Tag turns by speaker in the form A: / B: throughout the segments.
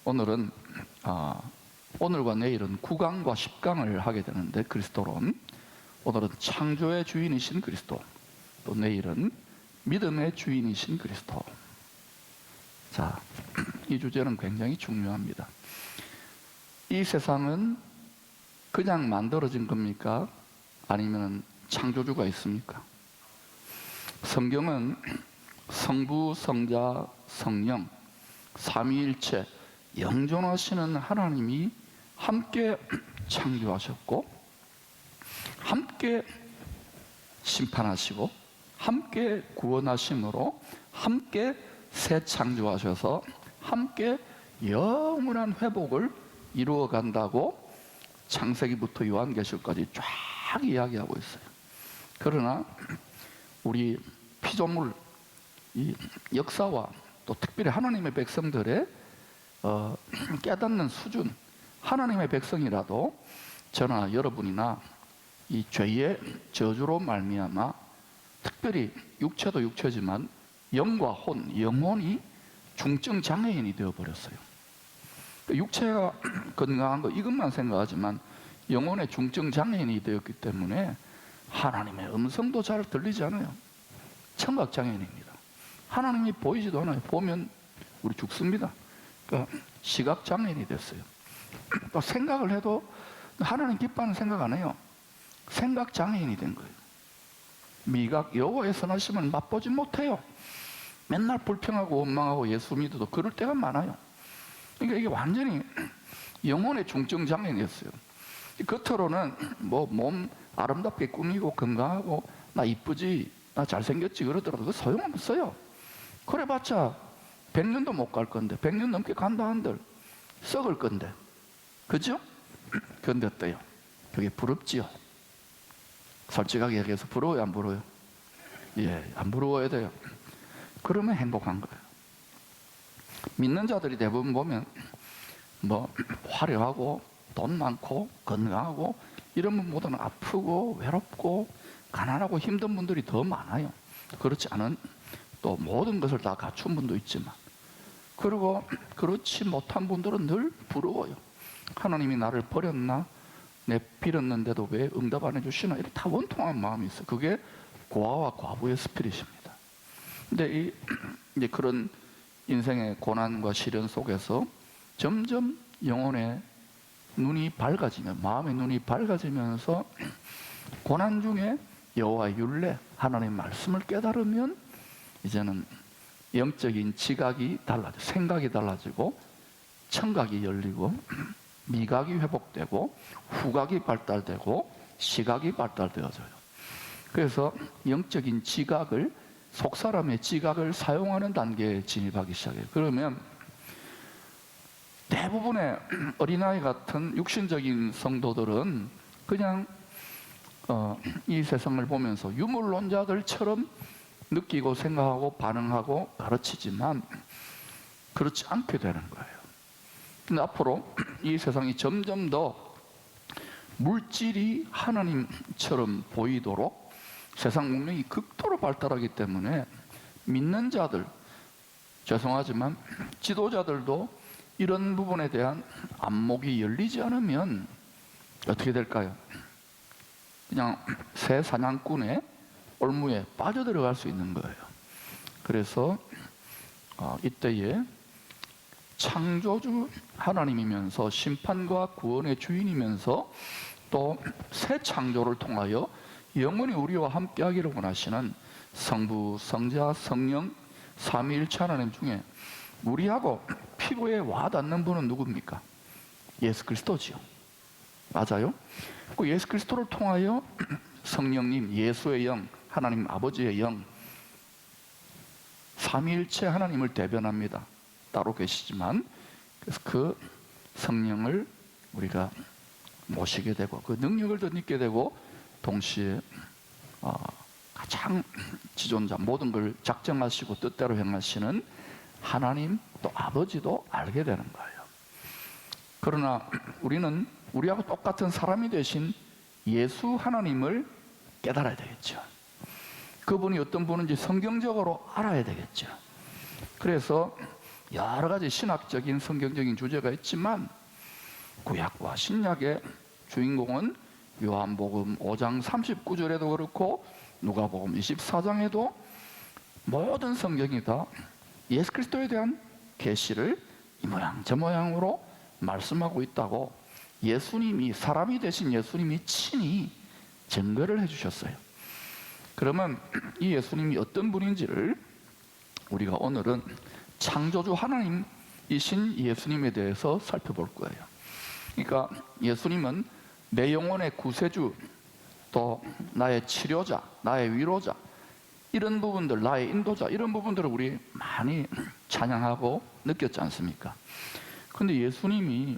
A: 오늘은 오늘과 내일은 9강과 10강을 하게 되는데, 그리스도론 오늘은 창조의 주인이신 그리스도, 또 내일은 믿음의 주인이신 그리스도. 자, 이 주제는 굉장히 중요합니다. 이 세상은 그냥 만들어진 겁니까? 아니면 창조주가 있습니까? 성경은 성부, 성자, 성령, 삼위일체 영존하시는 하나님이 함께 창조하셨고, 함께 심판하시고, 함께 구원하심으로 함께 새 창조하셔서 함께 영원한 회복을 이루어 간다고 창세기부터 요한계시록까지 쫙 이야기하고 있어요. 그러나 우리 피조물, 이 역사와 또 특별히 하나님의 백성들의 깨닫는 수준, 하나님의 백성이라도 저나 여러분이나 이 죄의 저주로 말미암아 특별히 육체도 육체지만 영과 혼, 영혼이 중증 장애인이 되어버렸어요. 육체가 건강한 거 이것만 생각하지만 영혼의 중증 장애인이 되었기 때문에 하나님의 음성도 잘 들리지 않아요. 청각 장애인입니다. 하나님이 보이지도 않아요. 보면 우리 죽습니다. 그러니까 시각 장애인이 됐어요. 또 생각을 해도 하나님 기뻐하는 생각 안 해요. 생각 장애인이 된 거예요. 미각, 여호와의 선하심을 맛보지 못해요. 맨날 불평하고 원망하고 예수 믿어도 그럴 때가 많아요. 그러니까 이게 완전히 영혼의 중증 장애인이었어요. 겉으로는 뭐 몸 아름답게 꾸미고 건강하고 나 이쁘지, 나 잘생겼지 그러더라도 그 소용없어요. 그래봤자 100년도 못 갈 건데, 100년 넘게 간다 한들 썩을 건데, 그죠? 그런데 어때요? 그게 부럽지요? 솔직하게 얘기해서 부러워요, 안 부러워요? 예, 안 부러워야 돼요. 그러면 행복한 거예요. 믿는 자들이 대부분 보면 뭐 화려하고 돈 많고 건강하고 이런 분보다는 아프고 외롭고 가난하고 힘든 분들이 더 많아요. 그렇지 않은 또 모든 것을 다 갖춘 분도 있지만, 그리고 그렇지 못한 분들은 늘 부러워요. 하나님이 나를 버렸나? 내 빌었는데도 왜 응답 안 해주시나? 이렇게 다 원통한 마음이 있어요. 그게 고아와 과부의 스피릿입니다. 근데 이제 그런 인생의 고난과 시련 속에서 점점 영혼의 눈이 밝아지면, 마음의 눈이 밝아지면서 고난 중에 여호와의 율례, 하나님의 말씀을 깨달으면 이제는 영적인 지각이 달라져, 생각이 달라지고 청각이 열리고 미각이 회복되고 후각이 발달되고 시각이 발달되어져요. 그래서 영적인 지각을, 속사람의 지각을 사용하는 단계에 진입하기 시작해요. 그러면 대부분의 어린아이 같은 육신적인 성도들은 그냥 이 세상을 보면서 유물론자들처럼 느끼고 생각하고 반응하고 가르치지만 그렇지 않게 되는 거예요. 근데 앞으로 이 세상이 점점 더 물질이 하나님처럼 보이도록 세상 문명이 극도로 발달하기 때문에 믿는 자들, 죄송하지만 지도자들도 이런 부분에 대한 안목이 열리지 않으면 어떻게 될까요? 그냥 새 사냥꾼의 올무에 빠져들어갈 수 있는 거예요. 그래서 이때에 창조주 하나님이면서 심판과 구원의 주인이면서 또 새 창조를 통하여 영원히 우리와 함께 하기를 원하시는 성부, 성자, 성령 삼위일체 하나님 중에 우리하고 피부에 와닿는 분은 누굽니까? 예수 그리스도지요. 맞아요? 그 예수 그리스도를 통하여 성령님, 예수의 영, 하나님 아버지의 영, 삼위일체 하나님을 대변합니다. 따로 계시지만, 그래서 그 성령을 우리가 모시게 되고 그 능력을 덧입게 되고 동시에 가장 지존자, 모든 걸 작정하시고 뜻대로 행하시는 하나님 또 아버지도 알게 되는 거예요. 그러나 우리는 우리하고 똑같은 사람이 되신 예수 하나님을 깨달아야 되겠죠. 그분이 어떤 분인지 성경적으로 알아야 되겠죠. 그래서 여러 가지 신학적인 성경적인 주제가 있지만 구약과 신약의 주인공은 요한복음 5장 39절에도 그렇고 누가복음 24장에도 모든 성경이 다 예수 그리스도에 대한 계시를 이 모양 저 모양으로 말씀하고 있다고 예수님이, 사람이 되신 예수님이 친히 증거를 해주셨어요. 그러면 이 예수님이 어떤 분인지를 우리가 오늘은 창조주 하나님이신 예수님에 대해서 살펴볼 거예요. 그러니까 예수님은 내 영혼의 구세주, 또 나의 치료자, 나의 위로자, 이런 부분들, 나의 인도자, 이런 부분들을 우리 많이 찬양하고 느꼈지 않습니까? 근데 예수님이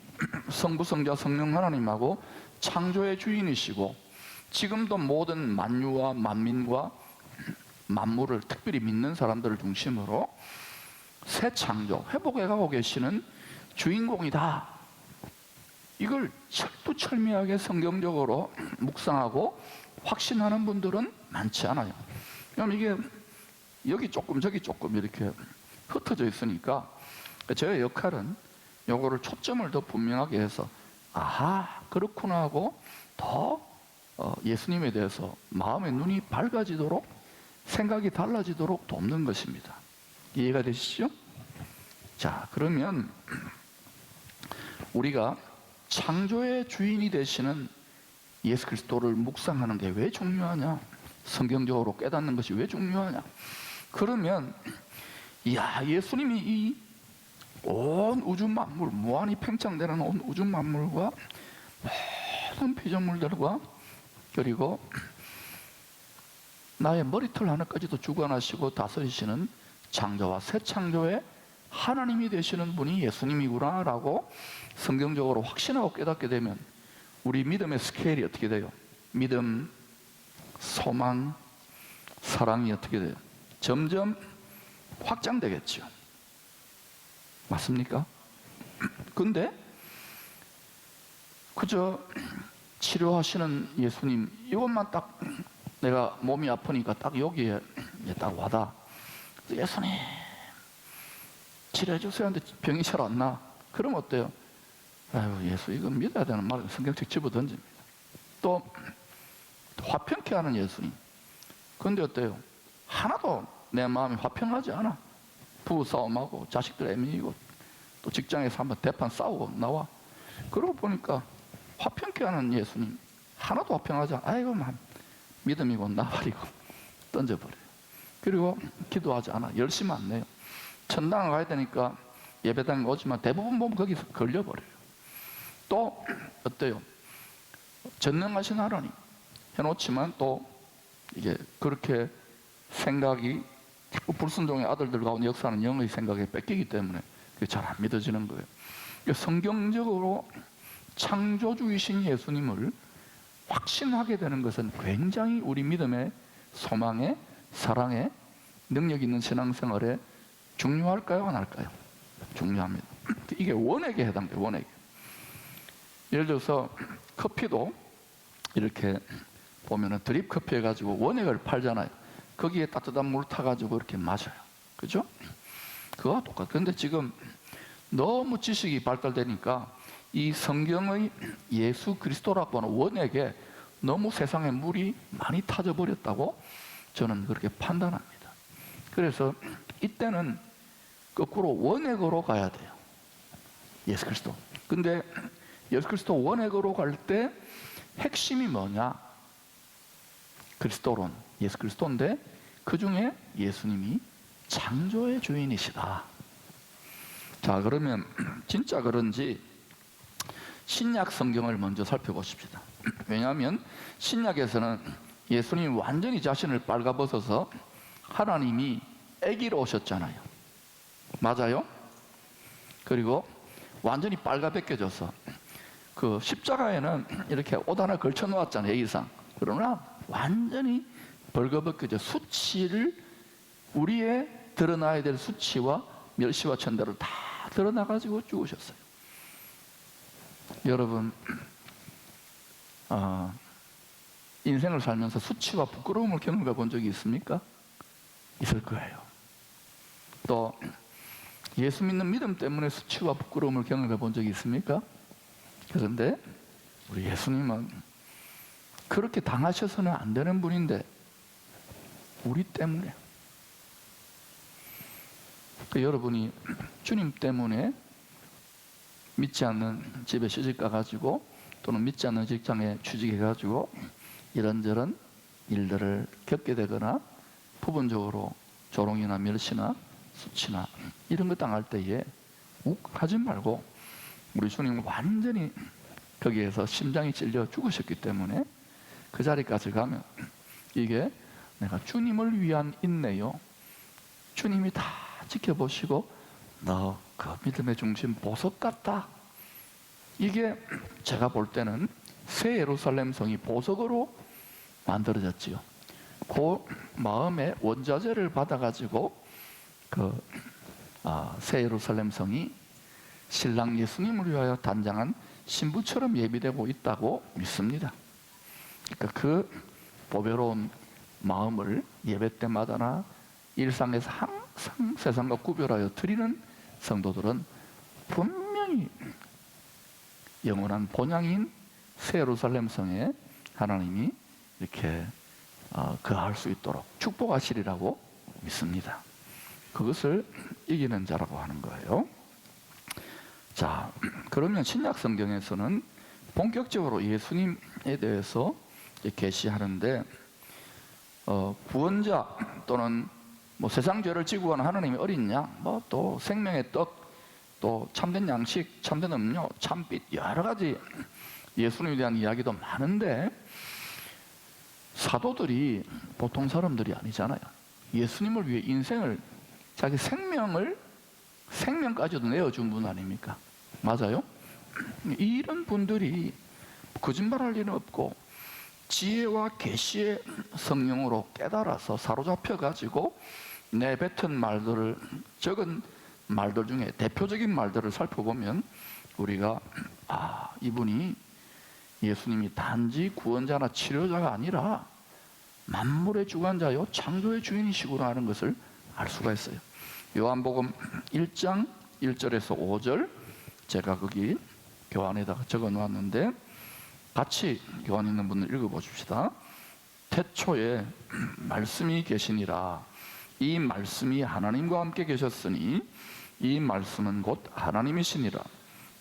A: 성부, 성자, 성령 하나님하고 창조의 주인이시고 지금도 모든 만유와 만민과 만물을 특별히 믿는 사람들을 중심으로 새 창조, 회복해 가고 계시는 주인공이다. 이걸 철두철미하게 성경적으로 묵상하고 확신하는 분들은 많지 않아요. 왜냐하면 이게 여기 조금 저기 조금 이렇게 흩어져 있으니까 저의 역할은 요거를 초점을 더 분명하게 해서 아하 그렇구나 하고 더 예수님에 대해서 마음의 눈이 밝아지도록 생각이 달라지도록 돕는 것입니다. 이해가 되시죠? 자, 그러면 우리가 창조의 주인이 되시는 예수 그리스도를 묵상하는 게 왜 중요하냐? 성경적으로 깨닫는 것이 왜 중요하냐? 그러면 예수님이 이 온 우주 만물, 무한히 팽창되는 온 우주 만물과 모든 피조물들과 그리고 나의 머리털 하나까지도 주관하시고 다스리시는 창조와 새 창조의 하나님이 되시는 분이 예수님이구나라고 성경적으로 확신하고 깨닫게 되면 우리 믿음의 스케일이 어떻게 돼요? 믿음, 소망, 사랑이 어떻게 돼요? 점점 확장되겠죠. 맞습니까? 근데 그저 치료하시는 예수님 이것만 딱 내가 몸이 아프니까 딱 여기에 딱 와다. 예수님 치료해 주세요 하는데 병이 잘 안 나. 그럼 어때요? 아유 예수 이거 믿어야 되는 말 성경책 집어던집니다. 또 화평케 하는 예수님. 그런데 어때요? 하나도 내 마음이 화평하지 않아. 부부싸움하고 자식들 애미이고 또 직장에서 한번 대판 싸우고 나와. 그러고 보니까 화평케 하는 예수님 하나도 화평하지 않아. 아이고 믿음이고 나발이고 던져버려요. 그리고 기도하지 않아. 열심히 안 내요. 천당을 가야 되니까 예배당에 오지만 대부분 보면 거기서 걸려버려요. 또 어때요? 전능하신 하나님 해놓지만 또 이게 그렇게 생각이 자꾸 불순종의 아들들 가운데 역사하는 영의 생각에 뺏기기 때문에 그게 잘 안 믿어지는 거예요. 성경적으로 창조주이신 예수님을 확신하게 되는 것은 굉장히 우리 믿음의 소망에 사랑에 능력 있는 신앙생활에 중요할까요? 안 할까요? 중요합니다. 이게 원액에 해당돼요. 원액. 예를 들어서 커피도 이렇게 보면은 드립 커피 해가지고 원액을 팔잖아요. 거기에 따뜻한 물 타가지고 이렇게 마셔요. 그죠? 그거와 똑같아요. 근데 지금 너무 지식이 발달되니까 이 성경의 예수 그리스도라고 하는 원액에 너무 세상에 물이 많이 타져버렸다고 저는 그렇게 판단합니다. 그래서 이때는 거꾸로 원액으로 가야 돼요. 예수 그리스도. 근데 예수 그리스도 원액으로 갈 때 핵심이 뭐냐? 그리스도론, 예수 그리스도인데 그 중에 예수님이 창조의 주인이시다. 자, 그러면 진짜 그런지 신약 성경을 먼저 살펴보십시다. 왜냐하면 신약에서는 예수님이 완전히 자신을 빨가벗어서 하나님이 아기로 오셨잖아요. 맞아요? 그리고 완전히 빨가벗겨져서 그 십자가에는 이렇게 옷 하나 걸쳐 놓았잖아요. A상. 그러나 완전히 벌거벗겨져 수치를 우리의 드러나야 될 수치와 멸시와 천대를 다 드러나가지고 죽으셨어요. 여러분 인생을 살면서 수치와 부끄러움을 겪어본 적이 있습니까? 있을 거예요. 또 예수 믿는 믿음 때문에 수치와 부끄러움을 경험해 본 적이 있습니까? 그런데 우리 예수님은 그렇게 당하셔서는 안 되는 분인데 우리 때문에, 여러분이 주님 때문에 믿지 않는 집에 시집 가가지고 또는 믿지 않는 직장에 취직해가지고 이런저런 일들을 겪게 되거나 부분적으로 조롱이나 멸시나 수치나 이런 거 당할 때에 욱하지 말고, 우리 주님은 완전히 거기에서 심장이 찔려 죽으셨기 때문에 그 자리까지 가면 이게 내가 주님을 위한 인내요, 주님이 다 지켜보시고 너 그 믿음의 중심 보석 같다, 이게 제가 볼 때는 새 예루살렘 성이 보석으로 만들어졌지요. 그 마음의 원자재를 받아가지고 새 예루살렘 성이 신랑 예수님을 위하여 단장한 신부처럼 예비되고 있다고 믿습니다. 그러니까 그 보배로운 마음을 예배 때마다나 일상에서 항상 세상과 구별하여 드리는 성도들은 분명히 영원한 본향인 새 예루살렘 성에 하나님이 이렇게 거할 수 있도록 축복하시리라고 믿습니다. 그것을 이기는 자라고 하는 거예요. 자, 그러면 신약 성경에서는 본격적으로 예수님에 대해서 계시하는데 구원자 또는 뭐 세상 죄를 지고 가는 하나님의 어린 양, 뭐 또 생명의 떡, 또 참된 양식, 참된 음료, 참빛, 여러 가지 예수님에 대한 이야기도 많은데 사도들이 보통 사람들이 아니잖아요. 예수님을 위해 인생을, 자기 생명까지도 내어준 분 아닙니까? 맞아요? 이런 분들이 거짓말할 일은 없고 지혜와 계시의 성령으로 깨달아서 사로잡혀 가지고 내뱉은 말들을, 적은 말들 중에 대표적인 말들을 살펴보면 우리가 이분이 예수님이 단지 구원자나 치료자가 아니라 만물의 주관자요 창조의 주인이시구나 하는 것을 알 수가 있어요. 요한복음 1장 1절에서 5절 제가 거기 교환에다가 적어 놓았는데 같이 교환 있는 분들 읽어보십시다. 태초에 말씀이 계시니라. 이 말씀이 하나님과 함께 계셨으니 이 말씀은 곧 하나님이시니라.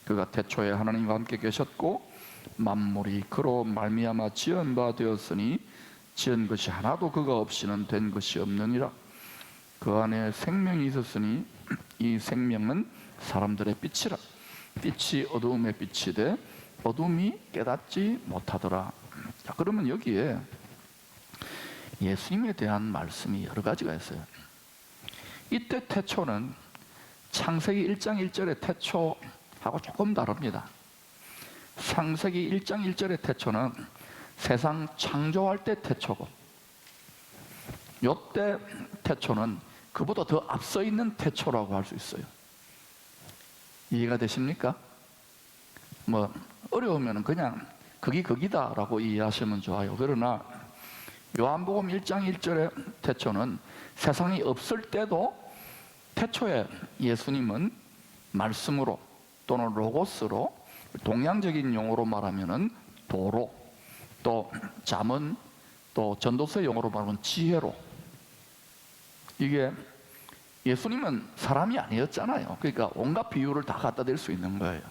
A: 그가 태초에 하나님과 함께 계셨고 만물이 그로 말미암아 지은 바 되었으니 지은 것이 하나도 그가 없이는 된 것이 없느니라. 그 안에 생명이 있었으니 이 생명은 사람들의 빛이라. 빛이 어두움에 빛이 돼 어둠이 깨닫지 못하더라. 자, 그러면 여기에 예수님에 대한 말씀이 여러 가지가 있어요. 이때 태초는 창세기 1장 1절의 태초하고 조금 다릅니다. 창세기 1장 1절의 태초는 세상 창조할 때 태초고, 요때 태초는 그보다 더 앞서 있는 태초라고 할 수 있어요. 이해가 되십니까? 뭐 어려우면 그냥 거기다라고 이해하시면 좋아요. 그러나 요한복음 1장 1절의 태초는 세상이 없을 때도 태초에 예수님은 말씀으로 또는 로고스로, 동양적인 용어로 말하면은 도로, 또 잠언, 또 전도서 용어로 말하면 지혜로, 이게 예수님은 사람이 아니었잖아요. 그러니까 온갖 비유를 다 갖다 댈 수 있는 거예요.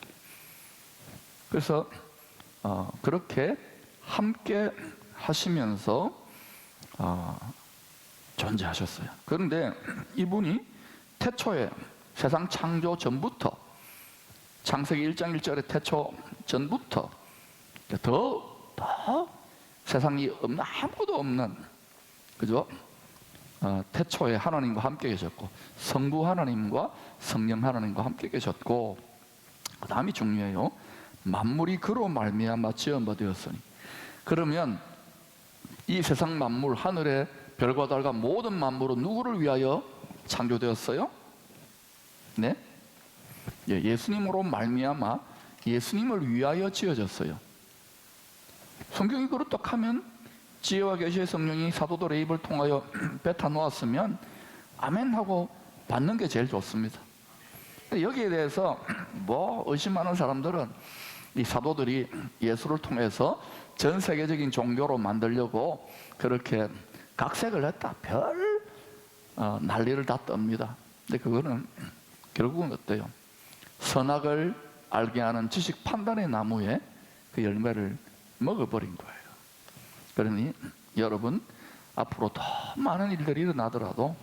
A: 그래서 그렇게 함께 하시면서 존재하셨어요. 그런데 이분이 태초에 세상 창조 전부터, 창세기 1장 1절의 태초 전부터 더 세상이 없는, 아무도 없는, 그죠? 태초에 하나님과 함께 계셨고 성부 하나님과 성령 하나님과 함께 계셨고, 그 다음이 중요해요. 만물이 그로 말미암아 지은 바 되었으니. 그러면 이 세상 만물, 하늘의 별과 달과 모든 만물은 누구를 위하여 창조되었어요? 네? 예수님으로 말미암아 예수님을 위하여 지어졌어요. 성경이 그렇다 하면 지혜와 계시의 성령이 사도들의 입을 통하여 뱉어 놓았으면 아멘 하고 받는 게 제일 좋습니다. 여기에 대해서 뭐 의심하는 사람들은 이 사도들이 예수를 통해서 전 세계적인 종교로 만들려고 그렇게 각색을 했다. 별 난리를 다 떱니다. 근데 그거는 결국은 어때요? 선악을 알게 하는 지식 판단의 나무에 그 열매를 먹어버린 거예요. 그러니 여러분, 앞으로 더 많은 일들이 일어나더라도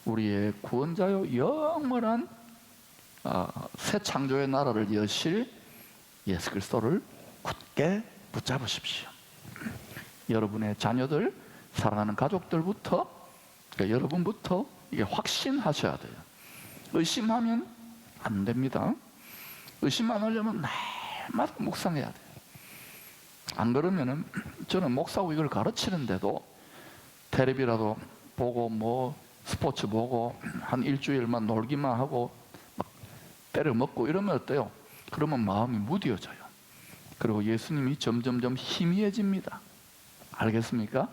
A: 우리의 구원자요 영원한 새 창조의 나라를 여실 예수 그리스도를 굳게 붙잡으십시오. 여러분의 자녀들, 사랑하는 가족들부터, 그러니까 여러분부터 이게 확신하셔야 돼요. 의심하면 안 됩니다. 의심 안 하려면 날마다 묵상해야 돼요. 안 그러면은 저는 목사고 이걸 가르치는데도 텔레비라도 보고 뭐 스포츠 보고 한 일주일만 놀기만 하고 막 때려 먹고 이러면 어때요? 그러면 마음이 무뎌져요. 그리고 예수님이 점점점 희미해집니다. 알겠습니까?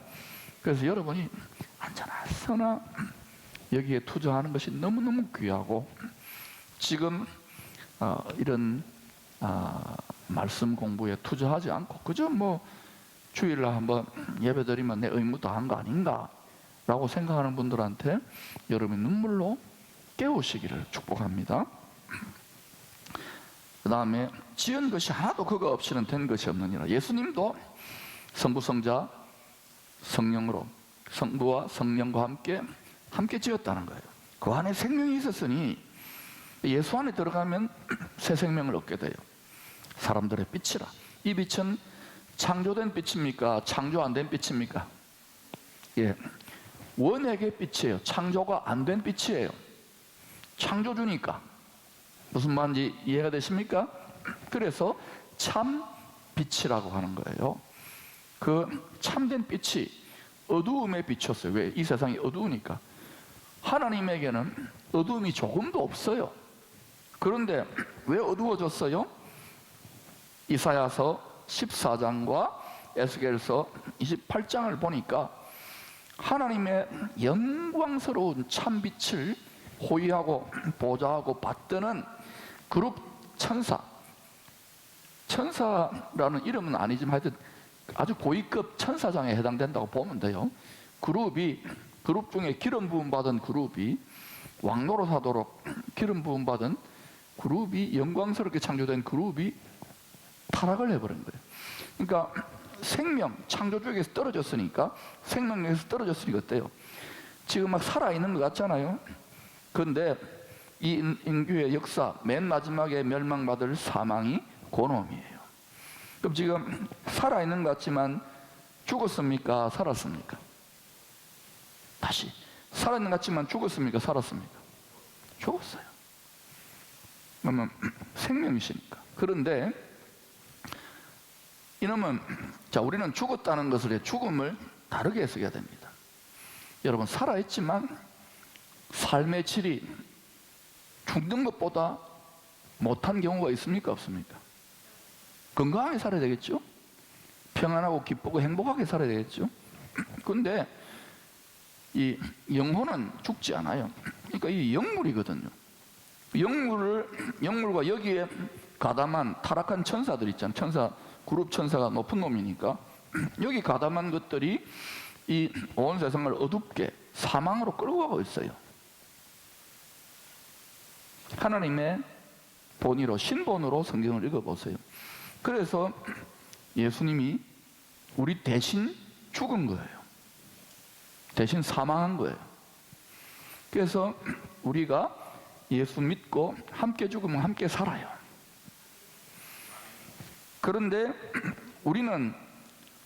A: 그래서 여러분이 언제나 서나 여기에 투자하는 것이 너무너무 귀하고, 지금 이런 말씀 공부에 투자하지 않고 그저 뭐 주일날 한번 예배드리면 내 의무 다한 거 아닌가 라고 생각하는 분들한테 여러분이 눈물로 깨우시기를 축복합니다. 그 다음에 지은 것이 하나도 그거 없이는 된 것이 없느니라. 예수님도 성부 성자 성령으로, 성부와 성령과 함께 지었다는 거예요. 그 안에 생명이 있었으니 예수 안에 들어가면 새 생명을 얻게 돼요. 사람들의 빛이라. 이 빛은 창조된 빛입니까? 창조 안 된 빛입니까? 예, 원액의 빛이에요. 창조가 안 된 빛이에요. 창조주니까. 무슨 말인지 이해가 되십니까? 그래서 참 빛이라고 하는 거예요. 그 참된 빛이 어두움에 비쳤어요. 왜? 이 세상이 어두우니까. 하나님에게는 어두움이 조금도 없어요. 그런데 왜 어두워졌어요? 이사야서 14장과 에스겔서 28장을 보니까 하나님의 영광스러운 참빛을 호위하고 보좌하고 받드는 그룹 천사, 천사라는 이름은 아니지만 하여튼 아주 고위급 천사장에 해당된다고 보면 돼요. 그룹 중에 기름 부음 받은 그룹이, 왕노릇하도록 기름 부음 받은 그룹이, 영광스럽게 창조된 그룹이 타락을 해버린 거예요. 그러니까 생명, 창조주에게서 떨어졌으니까, 생명력에서 떨어졌으니까 어때요? 지금 막 살아있는 것 같잖아요. 그런데 이 인류의 역사 맨 마지막에 멸망받을 사망이 고놈이에요. 그럼 지금 살아있는 것 같지만 죽었습니까? 살았습니까? 다시, 살아있는 것 같지만 죽었습니까? 살았습니까? 죽었어요. 그러면 생명이시니까. 그런데 이놈은, 자, 우리는 죽었다는 것을 해, 죽음을 다르게 해석해야 됩니다. 여러분, 살아있지만 삶의 질이 죽는 것보다 못한 경우가 있습니까? 없습니까? 건강하게 살아야 되겠죠? 평안하고 기쁘고 행복하게 살아야 되겠죠? 근데 이 영혼은 죽지 않아요. 그러니까 이 영물이거든요. 영물과 여기에 가담한 타락한 천사들 있잖아요. 그룹 천사가 높은 놈이니까 여기 가담한 것들이 이 온 세상을 어둡게 사망으로 끌고 가고 있어요. 하나님의 본의로, 신본으로 성경을 읽어보세요. 그래서 예수님이 우리 대신 죽은 거예요. 대신 사망한 거예요. 그래서 우리가 예수 믿고 함께 죽으면 함께 살아요. 그런데 우리는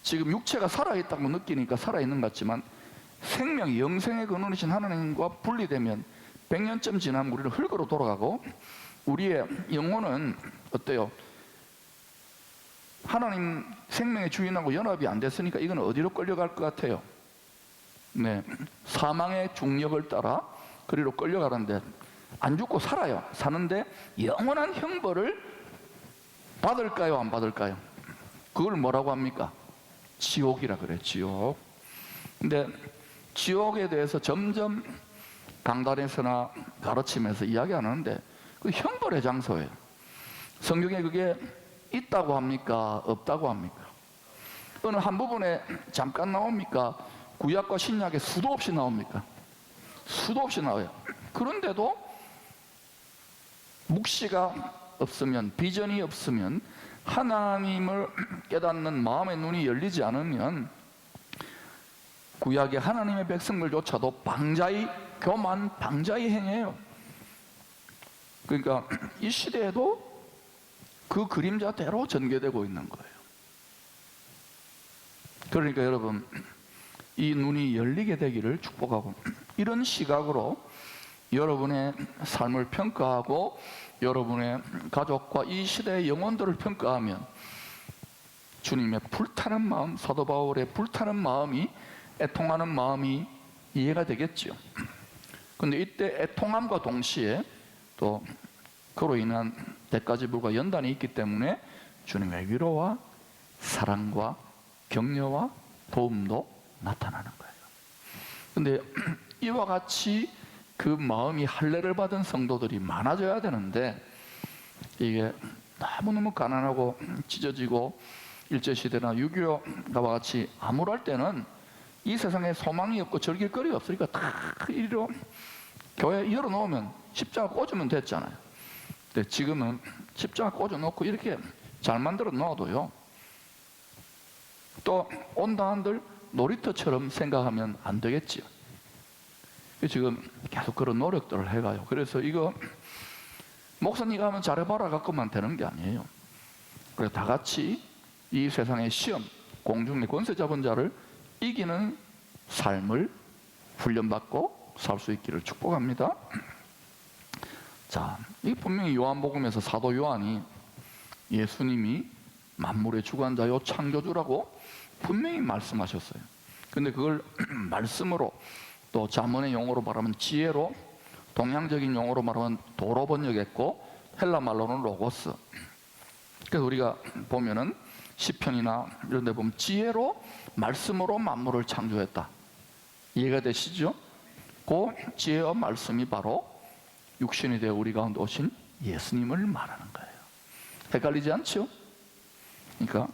A: 지금 육체가 살아있다고 느끼니까 살아있는 것 같지만 생명, 영생의 근원이신 하나님과 분리되면 100년쯤 지나면 우리는 흙으로 돌아가고, 우리의 영혼은 어때요? 하나님 생명의 주인하고 연합이 안 됐으니까 이건 어디로 끌려갈 것 같아요? 네, 사망의 중력을 따라 그리로 끌려가는데, 안 죽고 살아요. 사는데 영원한 형벌을 받을까요? 안 받을까요? 그걸 뭐라고 합니까? 지옥이라 그래요. 지옥. 근데 지옥에 대해서 점점 강단에서나 가르치면서 이야기 안 하는데, 그 형벌의 장소예요. 성경에 그게 있다고 합니까? 없다고 합니까? 어느 한 부분에 잠깐 나옵니까? 구약과 신약에 수도 없이 나옵니까? 수도 없이 나와요. 그런데도 묵시가 없으면, 비전이 없으면, 하나님을 깨닫는 마음의 눈이 열리지 않으면 구약의 하나님의 백성들조차도 방자히 교만, 방자히 행해요. 그러니까 이 시대에도 그 그림자대로 전개되고 있는 거예요. 그러니까 여러분, 이 눈이 열리게 되기를 축복하고, 이런 시각으로 여러분의 삶을 평가하고 여러분의 가족과 이 시대의 영혼들을 평가하면 주님의 불타는 마음, 사도 바울의 불타는 마음이, 애통하는 마음이 이해가 되겠죠. 그런데 이때 애통함과 동시에 또 그로 인한 대가지불과 연단이 있기 때문에 주님의 위로와 사랑과 격려와 도움도 나타나는 거예요. 그런데 이와 같이 그 마음이 할례를 받은 성도들이 많아져야 되는데, 이게 너무너무 가난하고 찢어지고 일제시대나 6.25와 같이 암울할 때는 이 세상에 소망이 없고 즐길 거리가 없으니까 다 이리로 교회 열어놓으면 십자가 꽂으면 됐잖아요. 근데 지금은 십자가 꽂아놓고 이렇게 잘 만들어 놔도요, 또 온다 한들 놀이터처럼 생각하면 안 되겠지요. 지금 계속 그런 노력들을 해가요. 그래서 이거 목사님이 하면 잘해봐라 갖고만 되는 게 아니에요. 그래서 다 같이 이 세상의 시험, 공중의 권세 잡은 자를 이기는 삶을 훈련받고 살 수 있기를 축복합니다. 자, 이 분명히 요한복음에서 사도 요한이 예수님이 만물의 주관자요 창조주라고 분명히 말씀하셨어요. 근데 그걸 말씀으로, 또 자문의 용어로 말하면 지혜로, 동양적인 용어로 말하면 도로 번역했고, 헬라 말로는 로고스. 그래서 우리가 보면은 시편이나 이런 데 보면 지혜로, 말씀으로 만물을 창조했다. 이해가 되시죠? 그 지혜와 말씀이 바로 육신이 되어 우리 가운데 오신 예수님을 말하는 거예요. 헷갈리지 않죠? 그러니까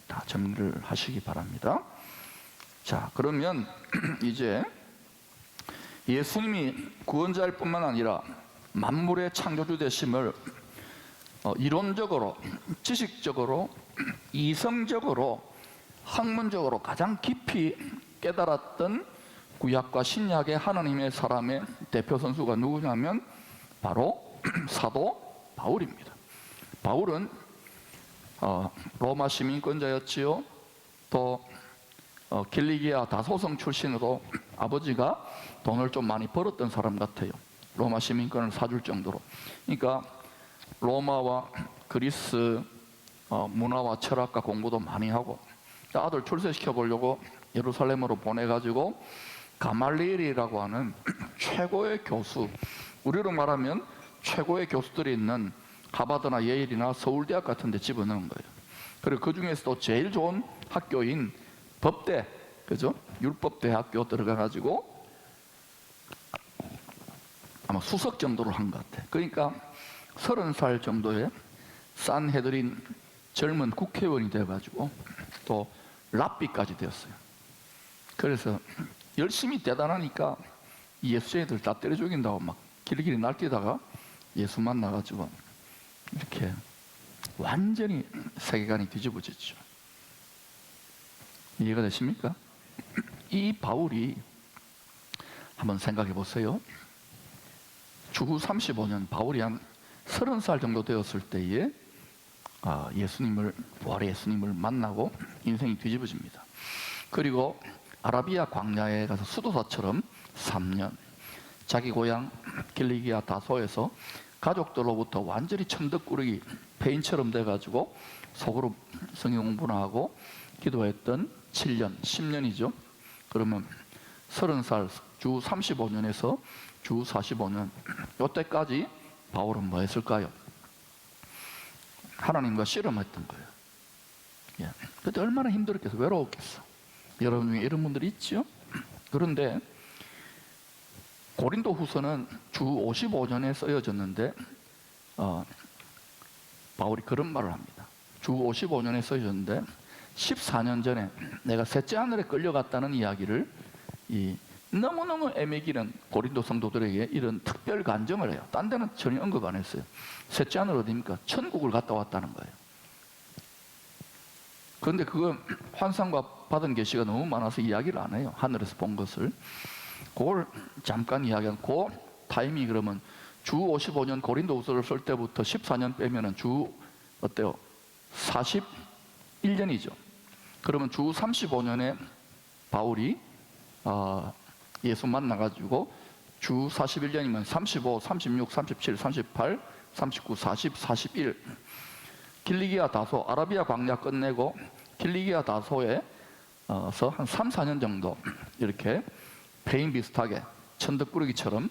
A: 다 정리를 하시기 바랍니다. 자, 그러면 이제 예수님이 구원자일 뿐만 아니라 만물의 창조주 되심을 이론적으로, 지식적으로, 이성적으로, 학문적으로 가장 깊이 깨달았던 구약과 신약의 하나님의 사람의 대표 선수가 누구냐면 바로 사도 바울입니다. 바울은 로마 시민권자였지요. 또 길리기아 다소성 출신으로 아버지가 돈을 좀 많이 벌었던 사람 같아요. 로마 시민권을 사줄 정도로. 그러니까 로마와 그리스 문화와 철학과 공부도 많이 하고, 아들 출세시켜 보려고 예루살렘으로 보내가지고 가말리엘이라고 하는 최고의 교수, 우리로 말하면 최고의 교수들이 있는 하버드나 예일이나 서울대학 같은 데 집어넣은 거예요. 그리고 그 중에서도 제일 좋은 학교인 법대, 그죠? 율법대학교 들어가가지고 아마 수석 정도를 한 것 같아. 그러니까 30살 정도의 산헤드린 젊은 국회의원이 되어가지고 또 랍비까지 되었어요. 그래서 열심히 대단하니까 예수애들 다 때려 죽인다고 막 길길이 날뛰다가 예수 만나가지고 이렇게 완전히 세계관이 뒤집어졌죠. 이해가 되십니까? 이 바울이 한번 생각해 보세요. 주후 35년, 바울이 한 30살 정도 되었을 때에 부활의 예수님을 만나고 인생이 뒤집어집니다. 그리고 아라비아 광야에 가서 수도사처럼 3년, 자기 고향 길리기아 다소에서 가족들로부터 완전히 천덕꾸러기 폐인처럼 돼가지고 속으로 성경 공부나 하고 기도했던 7년, 10년이죠. 그러면 30살, 주 35년에서 주 45년, 이때까지 바울은 뭐 했을까요? 하나님과 씨름했던 거예요. 예. 그때 얼마나 힘들었겠어, 외로웠겠어. 여러분 중에 이런 분들이 있죠? 그런데 고린도 후서는 주 55년에 쓰여졌는데 바울이 그런 말을 합니다. 주 55년에 써있는데 14년 전에 내가 셋째 하늘에 끌려갔다는 이야기를 너무너무 애매기는 고린도 성도들에게 이런 특별 간증을 해요. 딴 데는 전혀 언급 안 했어요. 셋째 하늘 어디입니까? 천국을 갔다 왔다는 거예요. 그런데 그거 환상과 받은 계시가 너무 많아서 이야기를 안 해요. 하늘에서 본 것을. 그걸 잠깐 이야기한 그 타이밍이 그러면 주 55년 고린도후서를 쓸 때부터 14년 빼면은 주 어때요? 41년이죠. 그러면 주 35년에 바울이 예수 만나가지고 주 41년이면 35, 36, 37, 38, 39, 40, 41 길리기아 다소, 아라비아 광야 끝내고 길리기아 다소에서 한 3, 4년 정도 이렇게 페인 비슷하게 천덕꾸러기처럼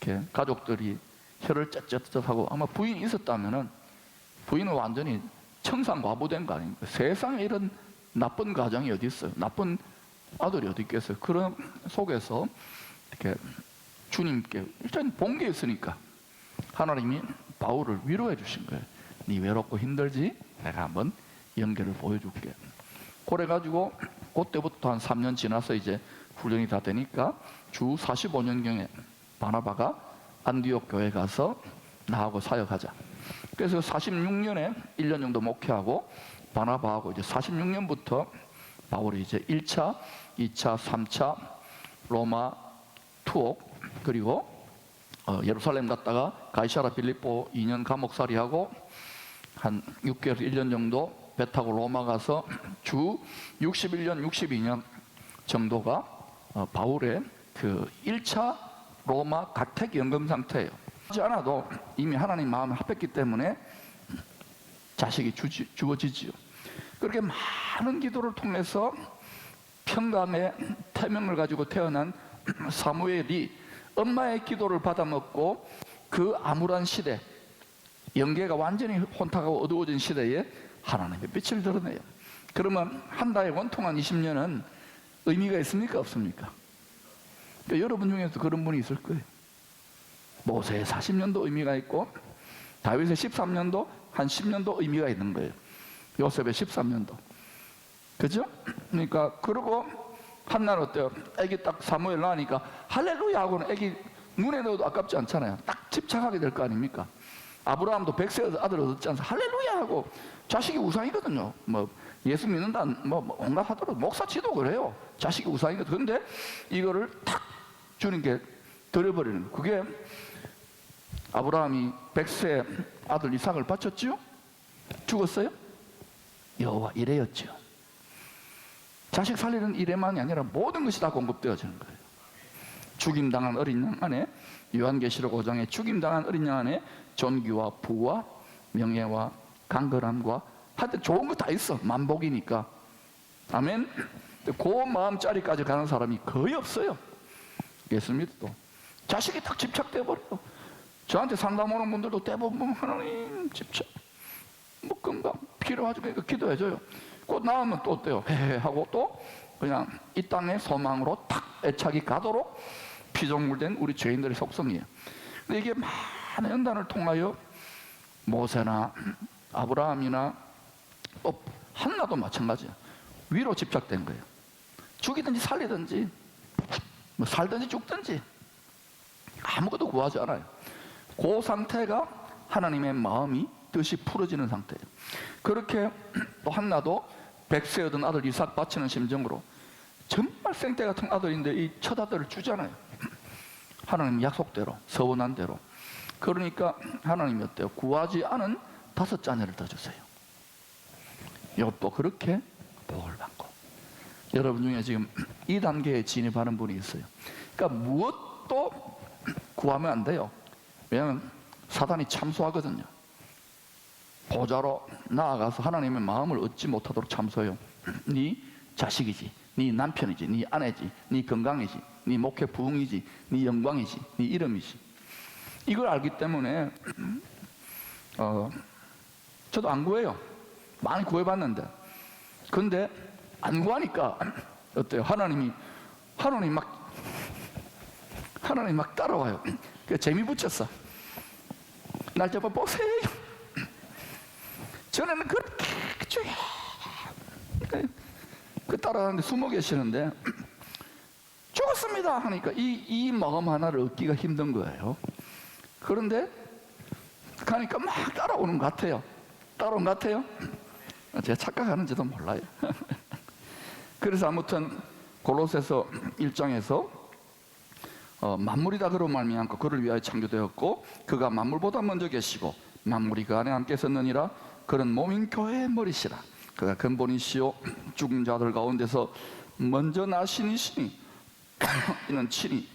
A: 이렇게 가족들이 혀를 쩍쩍쩍하고 아마 부인이 있었다면은 부인은 완전히 청산과부된 거 아닙니까? 세상에 이런 나쁜 가정이 어디 있어요? 나쁜 아들이 어디 있겠어요? 그런 속에서 이렇게 주님께 일단 본 게 있으니까 하나님이 바울을 위로해 주신 거예요. 네 외롭고 힘들지? 내가 한번 연결을 보여줄게. 그래가지고 그때부터 한 3년 지나서 이제 훈련이 다 되니까 주 45년경에 바나바가 안디옥 교회 가서 나하고 사역하자. 그래서 46년에 1년 정도 목회하고 바나바하고 이제 46년부터 바울이 이제 1차, 2차, 3차 로마 투옥 그리고 예루살렘 갔다가 가이사라 빌립보 2년 감옥살이하고 한 6개월 1년 정도 배 타고 로마 가서 주 61년 62년 정도가 바울의 그 1차 로마 가택 연금 상태예요. 하지 않아도 이미 하나님 마음에 합했기 때문에 자식이 주어지지요. 그렇게 많은 기도를 통해서 평강의 태명을 가지고 태어난 사무엘이 엄마의 기도를 받아먹고 그 암울한 시대, 영계가 완전히 혼탁하고 어두워진 시대에 하나님의 빛을 드러내요. 그러면 한 달에 원통한 20년은 의미가 있습니까? 없습니까? 그러니까 여러분 중에서 그런 분이 있을 거예요. 모세의 40년도 의미가 있고 다윗의 13년도 한 10년도 의미가 있는 거예요. 요셉의 13년도. 그죠? 그러니까 그러고 한날 어때요? 애기 딱 사무엘 낳으니까 할렐루야 하고는 애기 눈에 넣어도 아깝지 않잖아요. 딱 집착하게 될 거 아닙니까? 아브라함도 100세 아들 얻었지 않습니까? 할렐루야 하고 자식이 우상이거든요. 뭐 예수 믿는다 뭐 온갖 하더라도 목사치도 그래요. 자식이 우상이거든요. 그런데 이거를 탁 주님께 드려버리는 거예요. 그게 아브라함이 100세 아들 이삭을 바쳤지요? 죽었어요? 여호와 이레였죠. 자식 살리는 이레만이 아니라 모든 것이 다 공급되어지는 거예요. 죽임당한 어린 양 안에 요한계시록 5장에 죽임당한 어린 양 안에 존귀와 부와 명예와 강건함과 하여튼 좋은 거 다 있어. 만복이니까. 아멘. 그 마음짜리까지 가는 사람이 거의 없어요. 예수 믿어도 자식이 딱 집착돼 버려요. 저한테 상담 오는 분들도 대부분 하나님 집착 뭐 금방 필요하죠. 기도해줘요. 곧 나오면 또 어때요? 헤헤 하고 또 그냥 이 땅의 소망으로 탁 애착이 가도록 피조물된 우리 죄인들의 속성이에요. 근데 이게 많은 연단을 통하여 모세나 아브라함이나 한나도 마찬가지예요. 위로 집착된 거예요. 죽이든지 살리든지 뭐 살든지 죽든지 아무것도 구하지 않아요. 그 상태가 하나님의 마음이 뜻이 풀어지는 상태예요. 그렇게 또 한나도 100세 얻은 아들 이삭 바치는 심정으로 정말 생떼 같은 아들인데 이 첫 아들을 주잖아요. 하나님 약속대로 서원한 대로. 그러니까 하나님이 어때요? 구하지 않은 5 자녀를 더 주세요. 이것도 그렇게 복을 받고. 여러분 중에 지금 이 단계에 진입하는 분이 있어요. 그러니까 무엇도 구하면 안 돼요. 왜냐하면 사단이 참소하거든요. 보좌로 나아가서 하나님의 마음을 얻지 못하도록 참소해요. 네 자식이지, 네 남편이지, 네 아내지, 네 건강이지, 네 목회 부흥이지, 네 영광이지, 네 이름이지. 이걸 알기 때문에 저도 안 구해요. 많이 구해봤는데 근데 안 구하니까 어때요? 하나님이 막 따라와요. 재미 붙였어. 날 잡아보세요. 전에는 그렇게 그 따라가는데 숨어 계시는데 죽었습니다 하니까 이 마음 하나를 얻기가 힘든 거예요. 그런데 가니까 막 따라오는 것 같아요. 따라온 것 같아요. 제가 착각하는지도 몰라요. 그래서 아무튼 골로새서 1장에서 만물이 다 그로 말미암고 그를 위하여 창조되었고 그가 만물보다 먼저 계시고 만물이 그 안에 함께 섰느니라. 그는 몸인 교회의 머리시라. 그가 근본이시요 죽은 자들 가운데서 먼저 나신 이시니 이는 친히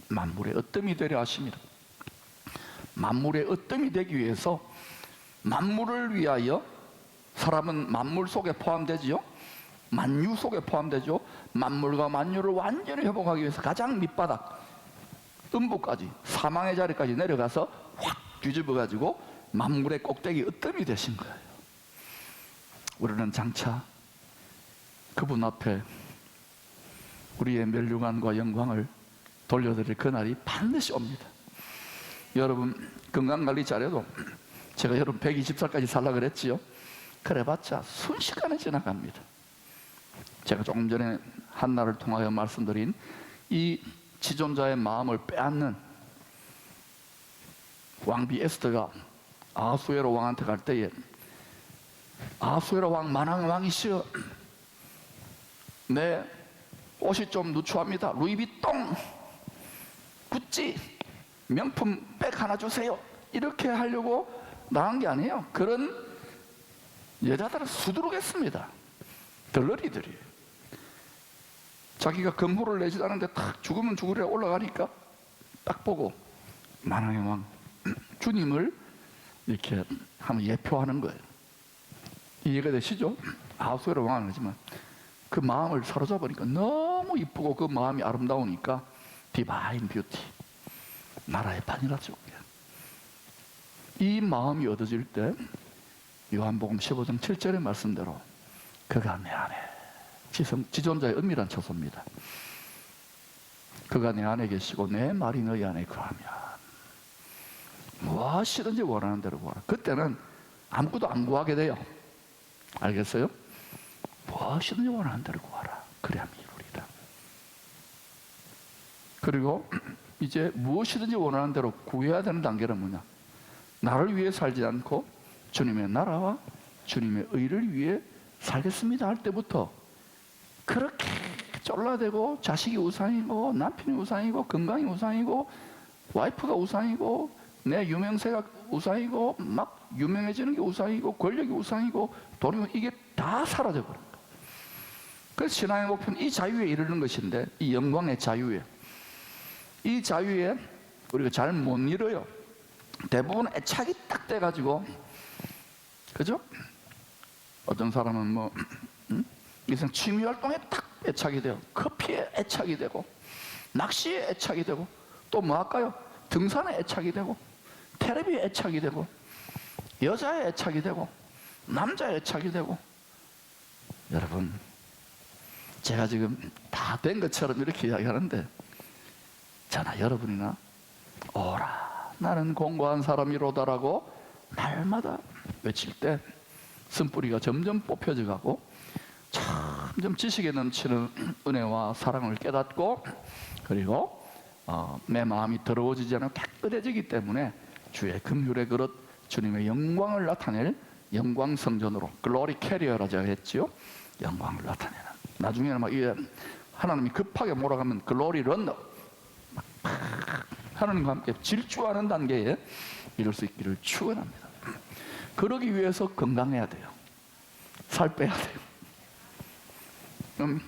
A: 만물의 으뜸이 되려 하심이라. 만물의 으뜸이 되기 위해서 만물을 위하여, 사람은 만물 속에 포함되지요. 만유 속에 포함되죠. 만물과 만유를 완전히 회복하기 위해서 가장 밑바닥 음부까지, 사망의 자리까지 내려가서 확 뒤집어 가지고 만물의 꼭대기 으뜸이 되신 거예요. 우리는 장차 그분 앞에 우리의 멸류관과 영광을 돌려드릴 그날이 반드시 옵니다. 여러분 건강관리 잘해도, 제가 여러분 120살까지 살라 그랬지요. 그래봤자 순식간에 지나갑니다. 제가 조금 전에 한나를 통하여 말씀드린 이 지존자의 마음을 빼앗는 왕비 에스더가 아하수에로 왕한테 갈 때에, 아하수에로 왕 만왕 왕이시여, 내 옷이 좀 누추합니다. 루이비통, 구찌, 명품 백 하나 주세요. 이렇게 하려고 나간 게 아니에요. 그런 여자들은 수두룩했습니다. 덜러리들이에요. 자기가 금호를 내지 않은데 딱 죽으면 죽으리라 올라가니까 딱 보고 만왕의 왕 주님을 이렇게 한번 예표하는 거예요. 이해가 되시죠? 아하수에로 왕은 하지만 그 마음을 사로잡으니까 너무 이쁘고 그 마음이 아름다우니까 디바인 뷰티, 나라의 반이라죠. 이 마음이 얻어질 때 요한복음 15장 7절의 말씀대로 그가 내 안에, 지존자의 은밀한 처소입니다. 그가 내 안에 계시고 내 말이 너희 안에 거하면 무엇이든지 원하는 대로 구하라. 그때는 아무것도 안 구하게 돼요. 알겠어요? 무엇이든지 원하는 대로 구하라. 그래야 이루리라. 그리고 이제 무엇이든지 원하는 대로 구해야 되는 단계는 뭐냐? 나를 위해 살지 않고 주님의 나라와 주님의 의를 위해 살겠습니다 할 때부터 그렇게 쫄라대고 자식이 우상이고 남편이 우상이고 건강이 우상이고 와이프가 우상이고 내 유명세가 우상이고 막 유명해지는 게 우상이고 권력이 우상이고 돈이, 이게 다 사라져버린 거예요. 그래서 신앙의 목표는 이 자유에 이르는 것인데, 이 영광의 자유에, 이 자유에 우리가 잘 못 이뤄요. 대부분 애착이 딱 돼가지고, 그죠? 어떤 사람은 뭐 이상 취미 활동에 딱 애착이 돼요. 커피에 애착이 되고, 낚시에 애착이 되고, 또 뭐 할까요? 등산에 애착이 되고, 텔레비에 애착이 되고, 여자에 애착이 되고, 남자에 애착이 되고. 여러분, 제가 지금 다 된 것처럼 이렇게 이야기하는데, 저나 여러분이나 오라 나는 공고한 사람이로다라고 날마다 외칠 때 쓴뿌리가 점점 뽑혀져 가고 점점 지식에 넘치는 은혜와 사랑을 깨닫고, 그리고 내 마음이 더러워지지 않고 깨끗해지기 때문에 주의 긍휼의 그릇, 주님의 영광을 나타낼 영광 성전으로, 글로리 캐리어라 제가 했지요. 영광을 나타내는, 나중에는 막 하나님이 급하게 몰아가면 글로리 런너, 하나님과 함께 질주하는 단계에 이룰 수 있기를 축원합니다. 그러기 위해서 건강해야 돼요. 살 빼야 돼요.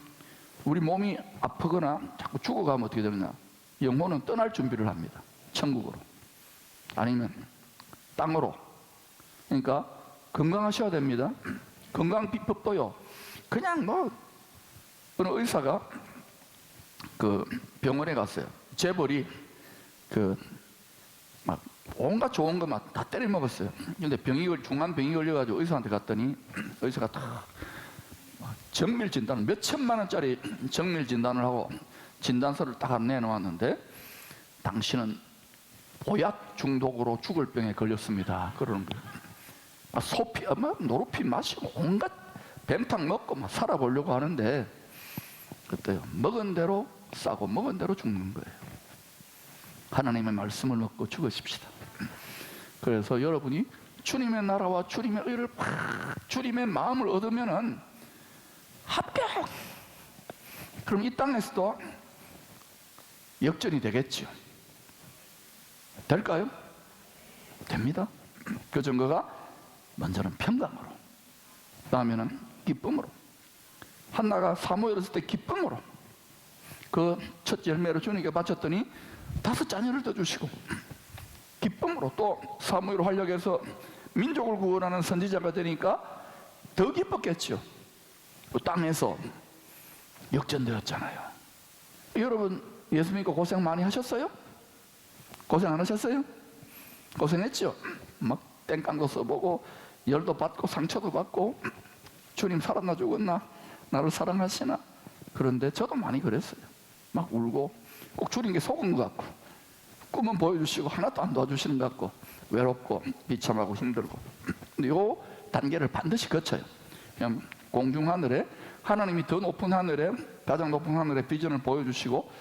A: 우리 몸이 아프거나 자꾸 죽어가면 어떻게 되느냐? 영혼은 떠날 준비를 합니다. 천국으로, 아니면 땅으로. 그러니까 건강하셔야 됩니다. 건강 비법도요, 그냥 뭐 어느 의사가 그 병원에 갔어요. 재벌이 막 온갖 좋은 거 막 다 때려 먹었어요. 근데 중한 병이 걸려가지고 의사한테 갔더니 의사가 다 정밀 진단을, 몇 천만 원짜리 정밀 진단을 하고 진단서를 딱 내놓았는데, 당신은 보약 중독으로 죽을 병에 걸렸습니다. 그러는 거예요. 소피, 노루피 마시고 온갖 뱀탕 먹고 막 살아보려고 하는데 그때요, 먹은 대로 싸고 먹은 대로 죽는 거예요. 하나님의 말씀을 먹고 죽으십시다. 그래서 여러분이 주님의 나라와 주님의 의를 주님의 마음을 얻으면은 합격! 그럼 이 땅에서도 역전이 되겠죠. 될까요? 됩니다. 그 증거가 먼저는 평강으로, 다음에는 기쁨으로. 한나가 사무엘 했을 때 기쁨으로 그 첫 열매를 주님께 바쳤더니 5 자녀를 더 주시고, 기쁨으로 또 사무엘 활력에서 민족을 구원하는 선지자가 되니까 더 기뻤겠죠. 그 땅에서 역전되었잖아요. 여러분 예수 믿고 고생 많이 하셨어요? 고생 안 하셨어요? 고생했죠. 막 땡깡도 써보고 열도 받고 상처도 받고 주님 살았나 죽었나, 나를 사랑하시나. 그런데 저도 많이 그랬어요. 막 울고 꼭 주님께 속은 것 같고, 꿈은 보여주시고 하나도 안 도와주시는 것 같고, 외롭고 비참하고 힘들고. 근데 요 단계를 반드시 거쳐요. 그냥 공중하늘에, 하나님이 더 높은 하늘에, 가장 높은 하늘에 비전을 보여주시고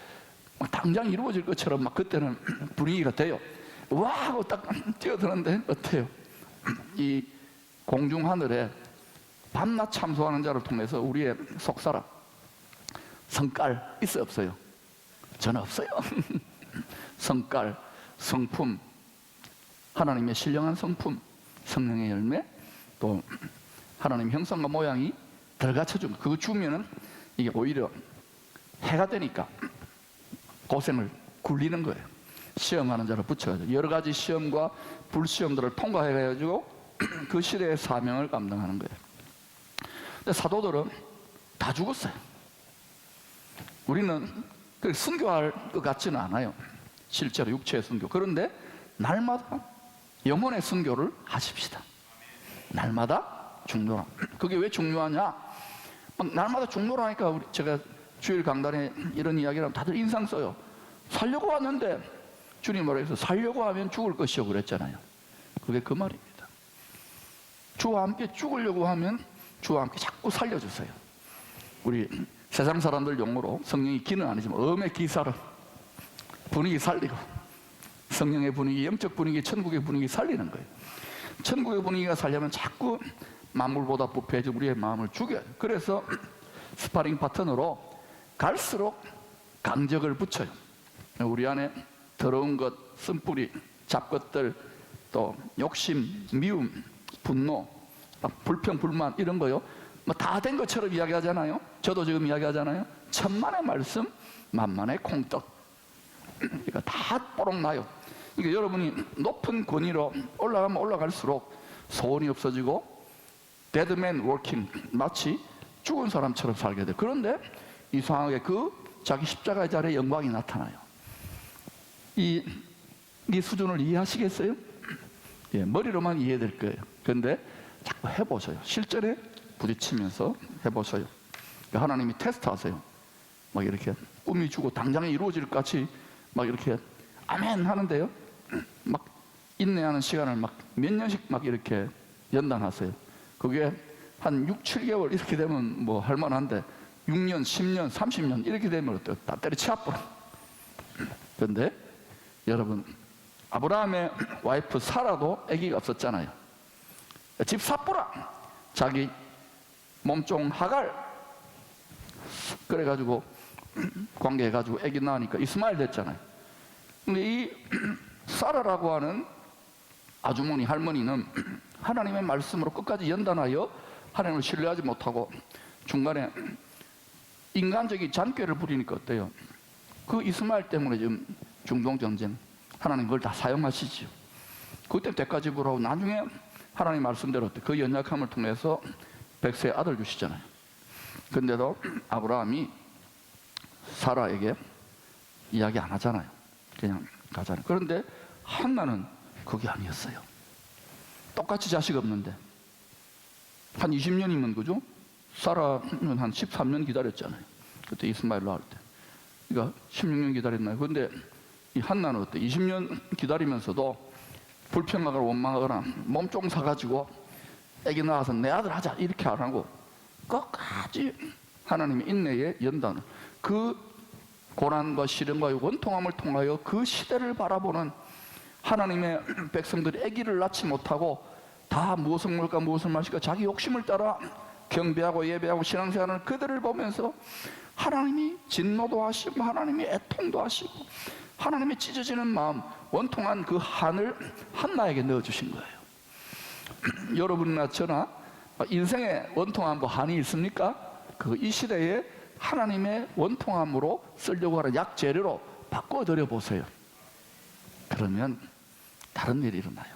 A: 막 당장 이루어질 것처럼 막 그때는 분위기가 돼요. 와 하고 딱 뛰어드는데 어때요? 이 공중하늘에 밤낮 참소하는 자를 통해서 우리의 속사람, 성깔 있어요 없어요? 저는 없어요. 성깔, 성품, 하나님의 신령한 성품, 성령의 열매, 또 하나님 형상과 모양이 덜 갖춰준 그거 주면은 이게 오히려 해가 되니까 고생을 굴리는 거예요. 시험하는 자를 붙여가지고 여러 가지 시험과 불시험들을 통과해가지고 그 시대의 사명을 감당하는 거예요. 근데 사도들은 다 죽었어요. 우리는 순교할 것 같지는 않아요. 실제로 육체의 순교. 그런데 날마다 영혼의 순교를 하십시다. 날마다 중노라. 그게 왜 중요하냐? 막 날마다 중노라니까 제가 주일 강단에 이런 이야기를 하면 다들 인상 써요. 살려고 왔는데 주님 뭐라 해서 살려고 하면 죽을 것이요 그랬잖아요. 그게 그 말입니다. 주와 함께 죽으려고 하면 주와 함께 자꾸 살려주세요. 우리 세상 사람들 용어로 성령이 기는 아니지만 음의 기사를 분위기 살리고, 성령의 분위기, 영적 분위기, 천국의 분위기 살리는 거예요. 천국의 분위기가 살려면 자꾸 만물보다 부패해진 우리의 마음을 죽여요. 그래서 스파링 파트너로 갈수록 강적을 붙여요. 우리 안에 더러운 것, 쓴뿌리, 잡것들, 또 욕심, 미움, 분노, 불평, 불만 이런 거요. 뭐 다 된 것처럼 이야기하잖아요. 저도 지금 이야기하잖아요. 천만의 말씀, 만만의 콩떡. 그러니까 다 뽀록 나요. 그러니까 여러분이 높은 권위로 올라가면 올라갈수록 소원이 없어지고 데드맨 워킹, 마치 죽은 사람처럼 살게 돼요. 그런데 이상하게 그 자기 십자가의 자리에 영광이 나타나요. 이 수준을 이해하시겠어요? 예, 머리로만 이해될 거예요. 그런데 자꾸 해보셔요. 실전에 부딪히면서 해보셔요. 하나님이 테스트하세요. 막 이렇게 꿈이 주고 당장에 이루어질 것 같이 막 이렇게 아멘 하는데요, 막 인내하는 시간을 막 몇 년씩 막 이렇게 연단하세요. 그게 한 6, 7개월 이렇게 되면 뭐 할만한데 6년, 10년, 30년 이렇게 되면 어때요? 다 때려치워버려. 그런데 여러분, 아브라함의 와이프 사라도 아기가 없었잖아요. 집사뿌라 자기 몸종 하갈 그래가지고 관계해가지고 아기 낳으니까 이스마엘 됐잖아요. 근데 이 사라라고 하는 아주머니, 할머니는 하나님의 말씀으로 끝까지 연단하여 하나님을 신뢰하지 못하고 중간에 인간적인 잔꾀를 부리니까 어때요? 그 이스마엘 때문에 지금 중동전쟁, 하나님 그걸 다 사용하시지요. 그때 대가지 부라고 나중에 하나님 말씀대로 그 연약함을 통해서 백세의 아들 주시잖아요. 근데도 아브라함이 사라에게 이야기 안 하잖아요. 그냥 가잖아요. 그런데 한나는 그게 아니었어요. 똑같이 자식 없는데 한 20년이면 그죠? 사라는 한 13년 기다렸잖아요. 그때 이스마엘 낳을 때. 그러니까 16년 기다렸나요? 그런데 이 한나는 어때? 20년 기다리면서도 불평하거나 원망하거나 몸종 사가지고 애기 낳아서 내 아들 하자 이렇게 안 하고 끝까지 하나님의 인내에 연다는 그 고난과 시련과 원통함을 통하여 그 시대를 바라보는 하나님의 백성들이 아기를 낳지 못하고 다 무엇을 먹을까 무엇을 마실까 자기 욕심을 따라 경배하고 예배하고 신앙생활하는 그들을 보면서 하나님이 진노도 하시고 하나님이 애통도 하시고 하나님의 찢어지는 마음 원통한 그 한을 한나에게 넣어주신 거예요. 여러분이나 저나 인생에 원통함과 한이 있습니까? 그 이 시대에 하나님의 원통함으로 쓰려고 하는 약재료로 바꿔드려 보세요. 그러면 다른 일이 일어나요.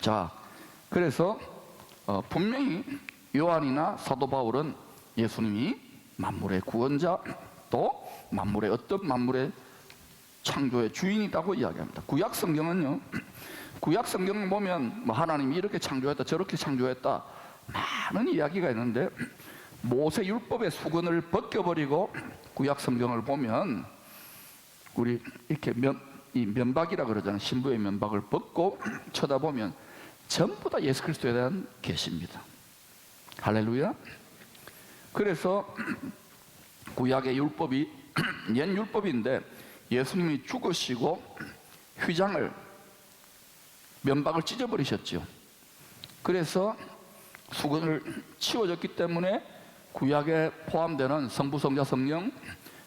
A: 자, 그래서 분명히 요한이나 사도 바울은 예수님이 만물의 구원자 또 만물의 어떤 만물의 창조의 주인이라고 이야기합니다. 구약 성경은요, 구약 성경을 보면 뭐 하나님이 이렇게 창조했다 저렇게 창조했다 많은 이야기가 있는데 모세 율법의 수건을 벗겨버리고 구약 성경을 보면 우리 이렇게 이 면박이라 그러잖아요. 신부의 면박을 벗고 쳐다보면 전부 다 예수 그리스도에 대한 계시입니다. 할렐루야. 그래서 구약의 율법이 옛 율법인데 예수님이 죽으시고 휘장을 면박을 찢어버리셨죠. 그래서 수건을 치워졌기 때문에 구약에 포함되는 성부, 성자, 성령,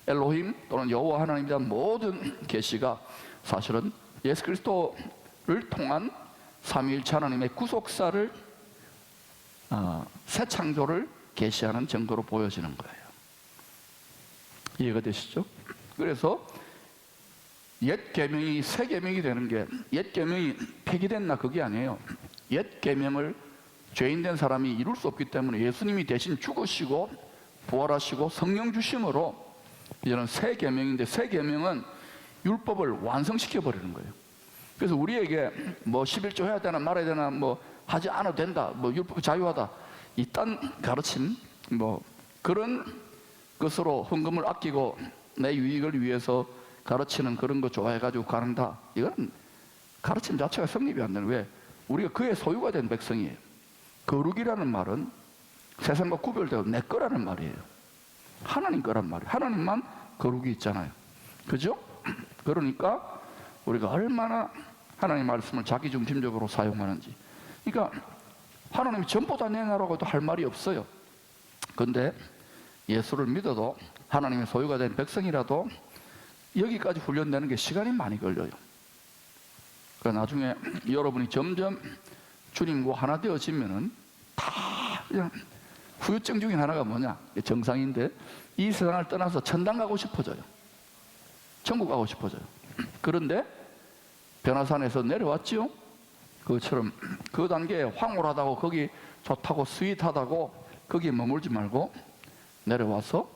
A: 엘로힘 또는 여호와 하나님에 대한 모든 계시가 사실은 예수 그리스도를 통한 삼위일체 하나님의 구속사를 새 창조를 계시하는 정도로 보여지는 거예요. 이해가 되시죠? 그래서 옛 계명이 새 계명이 되는 게 옛 계명이 폐기됐나 그게 아니에요. 옛 계명을 죄인된 사람이 이룰 수 없기 때문에 예수님이 대신 죽으시고 부활하시고 성령 주심으로 이제는 새 계명인데 새 계명은 율법을 완성시켜 버리는 거예요. 그래서 우리에게 뭐 11조 해야 되나 말아야 되나 뭐 하지 않아도 된다 뭐 율법 자유하다 이딴 가르침 뭐 그런 것으로 헌금을 아끼고 내 유익을 위해서 가르치는 그런 거 좋아해가지고 가른다 이건 가르침 자체가 성립이 안 되는 왜? 우리가 그의 소유가 된 백성이에요. 거룩이라는 말은 세상과 구별되고 내 거라는 말이에요. 하나님 거란 말이에요. 하나님만 거룩이 있잖아요. 그죠? 그러니까 우리가 얼마나 하나님 말씀을 자기중심적으로 사용하는지. 그러니까 하나님이 전부 다 내놔라고 해도 할 말이 없어요. 그런데 예수를 믿어도 하나님의 소유가 된 백성이라도 여기까지 훈련되는 게 시간이 많이 걸려요. 그러니까 나중에 여러분이 점점 주님과 하나 되어지면은 다 그냥 후유증 중에 하나가 뭐냐? 정상인데 이 세상을 떠나서 천당 가고 싶어져요. 천국 가고 싶어져요. 그런데 변화산에서 내려왔지요. 그것처럼 그 단계에 황홀하다고 거기 좋다고 스윗하다고 거기에 머물지 말고 내려와서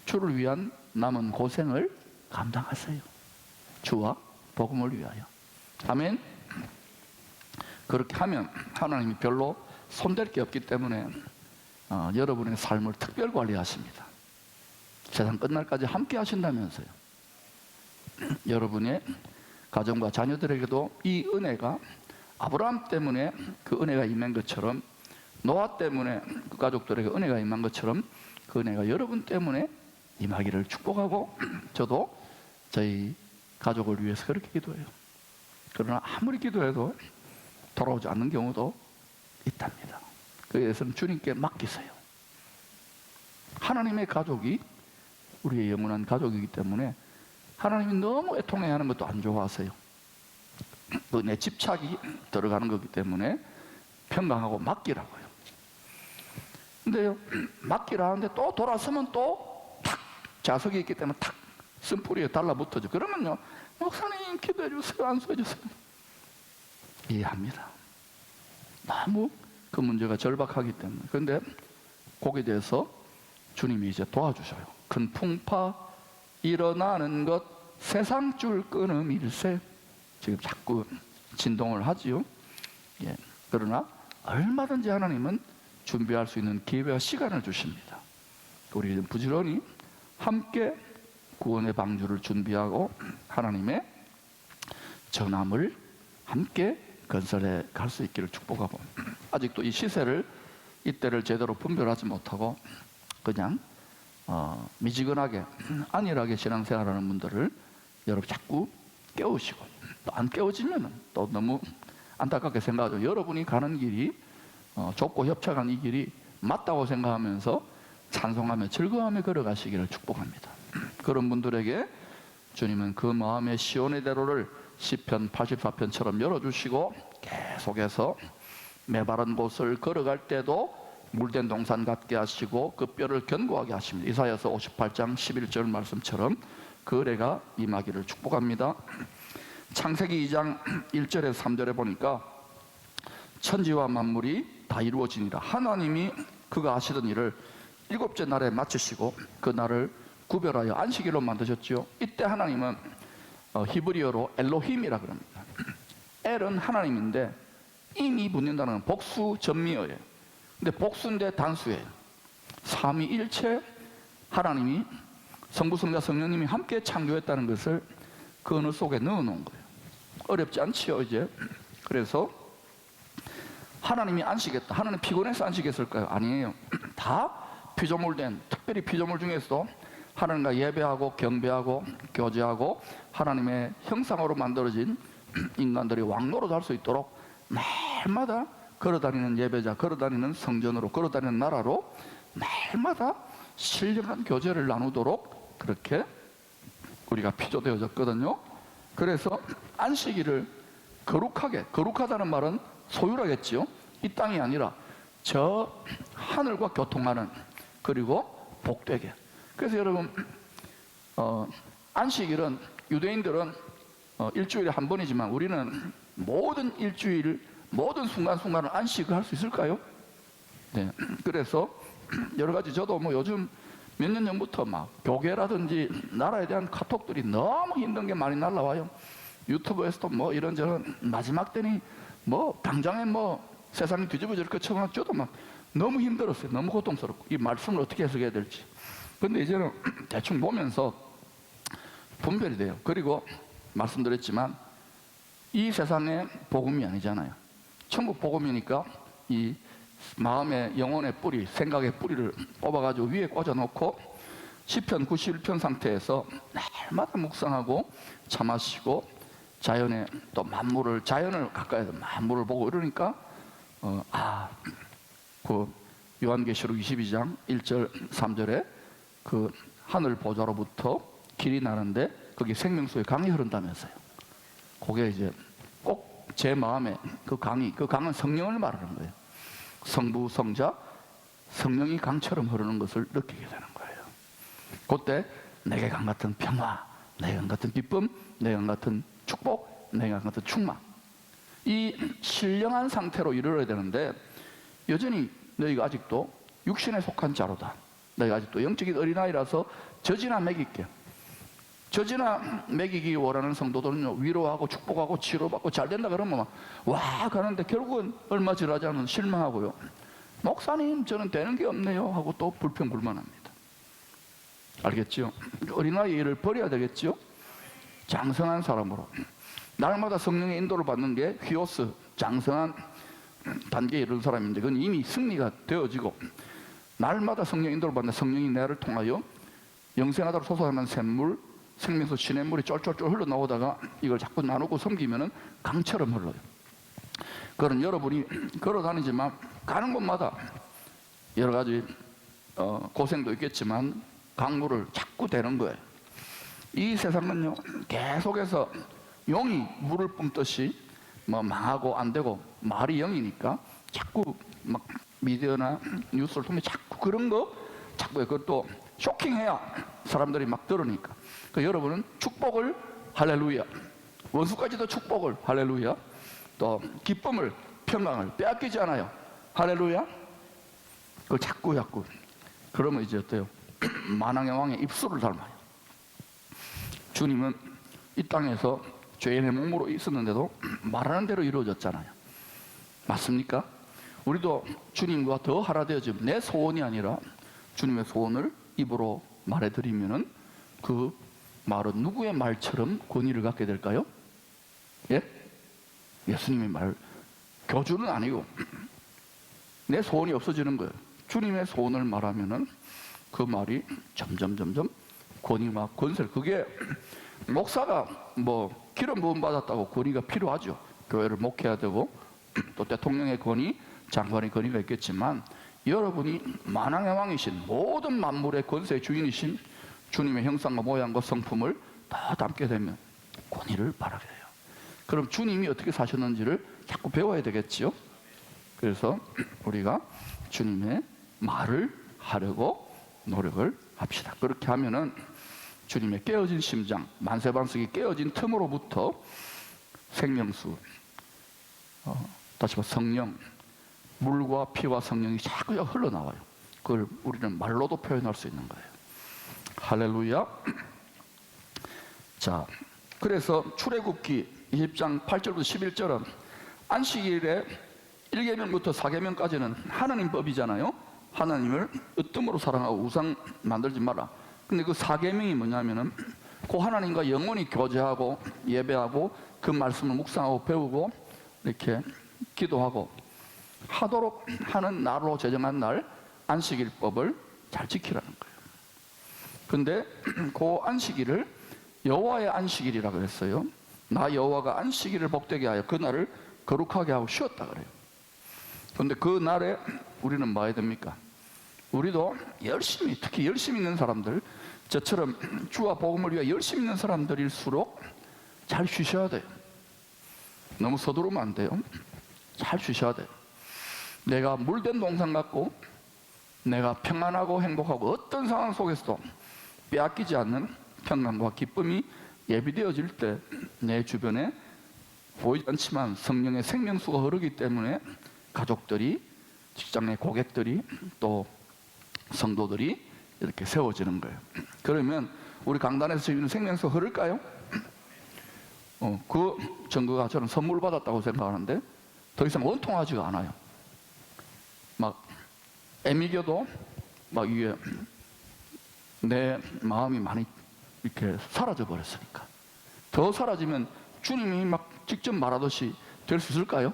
A: 주를 위한 남은 고생을 감당하세요. 주와 복음을 위하여. 아멘. 그렇게 하면 하나님이 별로 손댈 게 없기 때문에 여러분의 삶을 특별 관리하십니다. 세상 끝날까지 함께 하신다면서요. 여러분의 가정과 자녀들에게도 이 은혜가 아브라함 때문에 그 은혜가 임한 것처럼 노아 때문에 그 가족들에게 은혜가 임한 것처럼 그 은혜가 여러분 때문에 임하기를 축복하고 저도 저희 가족을 위해서 그렇게 기도해요. 그러나 아무리 기도해도 돌아오지 않는 경우도 있답니다. 그래서는 주님께 맡기세요. 하나님의 가족이 우리의 영원한 가족이기 때문에 하나님이 너무 애통해야 하는 것도 안 좋아하세요. 내 집착이 들어가는 거기 때문에 평강하고 맡기라고요. 근데요, 맡기라 하는데 또 돌아서면 또 탁 자석이 있기 때문에 탁 쓴뿌리에 달라붙어져. 그러면요, 목사님 기도해 주세요, 안수해 주세요. 이해합니다. 너무 그 문제가 절박하기 때문에. 그런데 거기에 대해서 주님이 이제 도와주셔요. 큰 풍파 일어나는 것 세상 줄 끊음일세. 지금 자꾸 진동을 하지요. 예. 그러나 얼마든지 하나님은 준비할 수 있는 기회와 시간을 주십니다. 우리 부지런히 함께 구원의 방주를 준비하고 하나님의 전함을 함께 건설해 갈 수 있기를 축복하고, 아직도 이 시세를 이때를 제대로 분별하지 못하고 그냥 미지근하게 안일하게 신앙생활하는 분들을 여러분 자꾸 깨우시고, 또 안 깨워지면 또 너무 안타깝게 생각하죠. 여러분이 가는 길이 좁고 협착한 이 길이 맞다고 생각하면서 찬송하며 즐거워하며 걸어가시기를 축복합니다. 그런 분들에게 주님은 그 마음의 시온의 대로를 시편 84편처럼 열어주시고 계속해서 메바른 곳을 걸어갈 때도 물된 동산 같게 하시고 그 뼈를 견고하게 하십니다. 이사야서 58장 11절 말씀처럼 그 은혜가 임하기를 축복합니다. 창세기 2장 1절에서 3절에 보니까 천지와 만물이 다 이루어지니라. 하나님이 그가 하시던 일을 일곱째 날에 마치시고 그 날을 구별하여 안식일로 만드셨지요. 이때 하나님은 히브리어로 엘로힘이라 그럽니다. 엘은 하나님인데 임이 붙는다는 복수 전미어예요. 근데 복수인데 단수예요. 삼위일체 하나님이 성부, 성자, 성령님이 함께 창조했다는 것을 그 언어 속에 넣어놓은 거예요. 어렵지 않지요 이제. 그래서 하나님이 안식했다. 하나님 피곤해서 안식했을까요? 아니에요. 다 피조물된, 특별히 피조물 중에서도 하나님과 예배하고 경배하고 교제하고 하나님의 형상으로 만들어진 인간들이 왕노릇 할 수 있도록 날마다 걸어다니는 예배자, 걸어다니는 성전으로, 걸어다니는 나라로 날마다 신령한 교제를 나누도록 그렇게 우리가 피조되어졌거든요. 그래서 안식일을 거룩하게, 거룩하다는 말은 소유라겠지요. 이 땅이 아니라 저 하늘과 교통하는, 그리고 복되게. 그래서 여러분 안식일은 유대인들은 일주일에 한 번이지만 우리는 모든 일주일, 모든 순간순간을 안식을 할 수 있을까요? 네. 그래서 여러 가지, 저도 뭐 요즘 몇 년 전부터 막 교계라든지 나라에 대한 카톡들이 너무 힘든 게 많이 날라와요. 유튜브에서도 뭐 이런저런 마지막 때니 뭐 당장에 뭐 세상이 뒤집어질 것처럼 저도 막 너무 힘들었어요. 너무 고통스럽고 이 말씀을 어떻게 해석해야 될지. 근데 이제는 대충 보면서 분별이 돼요. 그리고 말씀드렸지만 이 세상의 복음이 아니잖아요. 천국 복음이니까 이 마음의, 영혼의 뿌리, 생각의 뿌리를 뽑아가지고 위에 꽂아놓고 시편 91편 상태에서 날마다 묵상하고 참아시고 자연의 또 만물을, 자연을 가까이서 만물을 보고 이러니까 그 요한계시록 22장 1절 3절에 그 하늘 보좌로부터 길이 나는데 거기 생명수의 강이 흐른다면서요. 그게 이제 꼭 제 마음에 그 강이, 그 강은 성령을 말하는 거예요. 성부, 성자, 성령이 강처럼 흐르는 것을 느끼게 되는 거예요. 그때 내게 강 같은 평화, 내게 강 같은 기쁨, 내게 강 같은 축복, 내게 강 같은 충만, 이 신령한 상태로 이르러야 되는데 여전히 너희가 아직도 육신에 속한 자로다. 너희가 아직도 영적인 어린아이라서 젖이나 먹일게. 젖이나 먹이기 원하는 성도들은 위로하고 축복하고 치료받고 잘 된다 그러면 막 와 가는데 결국은 얼마 지나지 않으면 실망하고요. 목사님 저는 되는 게 없네요 하고 또 불평불만합니다. 알겠죠? 어린아이 일을 버려야 되겠죠? 장성한 사람으로 날마다 성령의 인도를 받는 게 휘오스, 장성한 단계에 이르는 사람인데 그건 이미 승리가 되어지고 날마다 성령 인도를 받는 성령이 나를 통하여 영생하도록 솟아나는 샘물, 생명수 시냇물이 쫄쫄쫄 흘러나오다가 이걸 자꾸 나누고 섬기면은 강처럼 흘러요. 그건 여러분이 걸어다니지만 가는 곳마다 여러 가지 고생도 있겠지만 강물을 자꾸 대는 거예요. 이 세상은요 계속해서 용이 물을 뿜듯이 뭐 망하고 안 되고 말이 영이니까 자꾸 막 미디어나 뉴스를 통해 자꾸 그런 거 자꾸 그것도 쇼킹해야 사람들이 막 들으니까. 그 여러분은 축복을 할렐루야, 원수까지도 축복을 할렐루야, 또 기쁨을, 평강을 빼앗기지 않아요. 할렐루야. 그걸 자꾸 그러면 이제 어때요? 만왕의 왕의 입술을 닮아요. 주님은 이 땅에서 죄인의 몸으로 있었는데도 말하는 대로 이루어졌잖아요. 맞습니까? 우리도 주님과 더 하나 되어지면 내 소원이 아니라 주님의 소원을 입으로 말해드리면은 그 말은 누구의 말처럼 권위를 갖게 될까요? 예? 예수님의 말. 교주는 아니고 내 소원이 없어지는 거예요. 주님의 소원을 말하면은 그 말이 점점 권위와 권세를, 그게 목사가 뭐 기름 부음 받았다고 권위가 필요하죠. 교회를 목해야 되고 또 대통령의 권위, 장관의 권위가 있겠지만, 여러분이 만왕의 왕이신 모든 만물의 권세의 주인이신 주님의 형상과 모양과 성품을 다 담게 되면 권위를 바라게 돼요. 그럼 주님이 어떻게 사셨는지를 자꾸 배워야 되겠지요. 그래서 우리가 주님의 말을 하려고 노력을 합시다. 그렇게 하면은 주님의 깨어진 심장, 만세반석이 깨어진 틈으로부터 생명수, 다시 말해 성령, 물과 피와 성령이 자꾸 흘러나와요. 그걸 우리는 말로도 표현할 수 있는 거예요. 할렐루야. 자, 그래서 출애굽기 20장 8절부터 11절은 안식일에 1계명부터 4계명까지는 하나님 법이잖아요. 하나님을 으뜸으로 사랑하고 우상 만들지 마라. 근데 그 4계명이 뭐냐면은 그 하나님과 영원히 교제하고 예배하고 그 말씀을 묵상하고 배우고 이렇게 기도하고 하도록 하는 날로 제정한 날 안식일법을 잘 지키라는 거예요. 근데 그 안식일을 여호와의 안식일이라고 그랬어요. 나 여호와가 안식일을 복되게 하여 그 날을 거룩하게 하고 쉬었다 그래요. 그런데 그 날에 우리는 뭐 해야 됩니까? 우리도 열심히, 특히 열심히 있는 사람들, 저처럼 주와 복음을 위해 열심히 있는 사람들일수록 잘 쉬셔야 돼요. 너무 서두르면 안 돼요. 잘 쉬셔야 돼요. 내가 물된 동상 같고 내가 평안하고 행복하고 어떤 상황 속에서도 빼앗기지 않는 평안과 기쁨이 예비되어질 때 내 주변에 보이지 않지만 성령의 생명수가 흐르기 때문에 가족들이, 직장의 고객들이, 또 성도들이 이렇게 세워지는 거예요. 그러면 우리 강단에서 지금 생명수 흐를까요? 그 증거가 저는 선물 받았다고 생각하는데 더 이상 원통하지가 않아요. 막 애미겨도 막 이게 내 마음이 많이 이렇게 사라져 버렸으니까. 더 사라지면 주님이 막 직접 말하듯이 될 수 있을까요?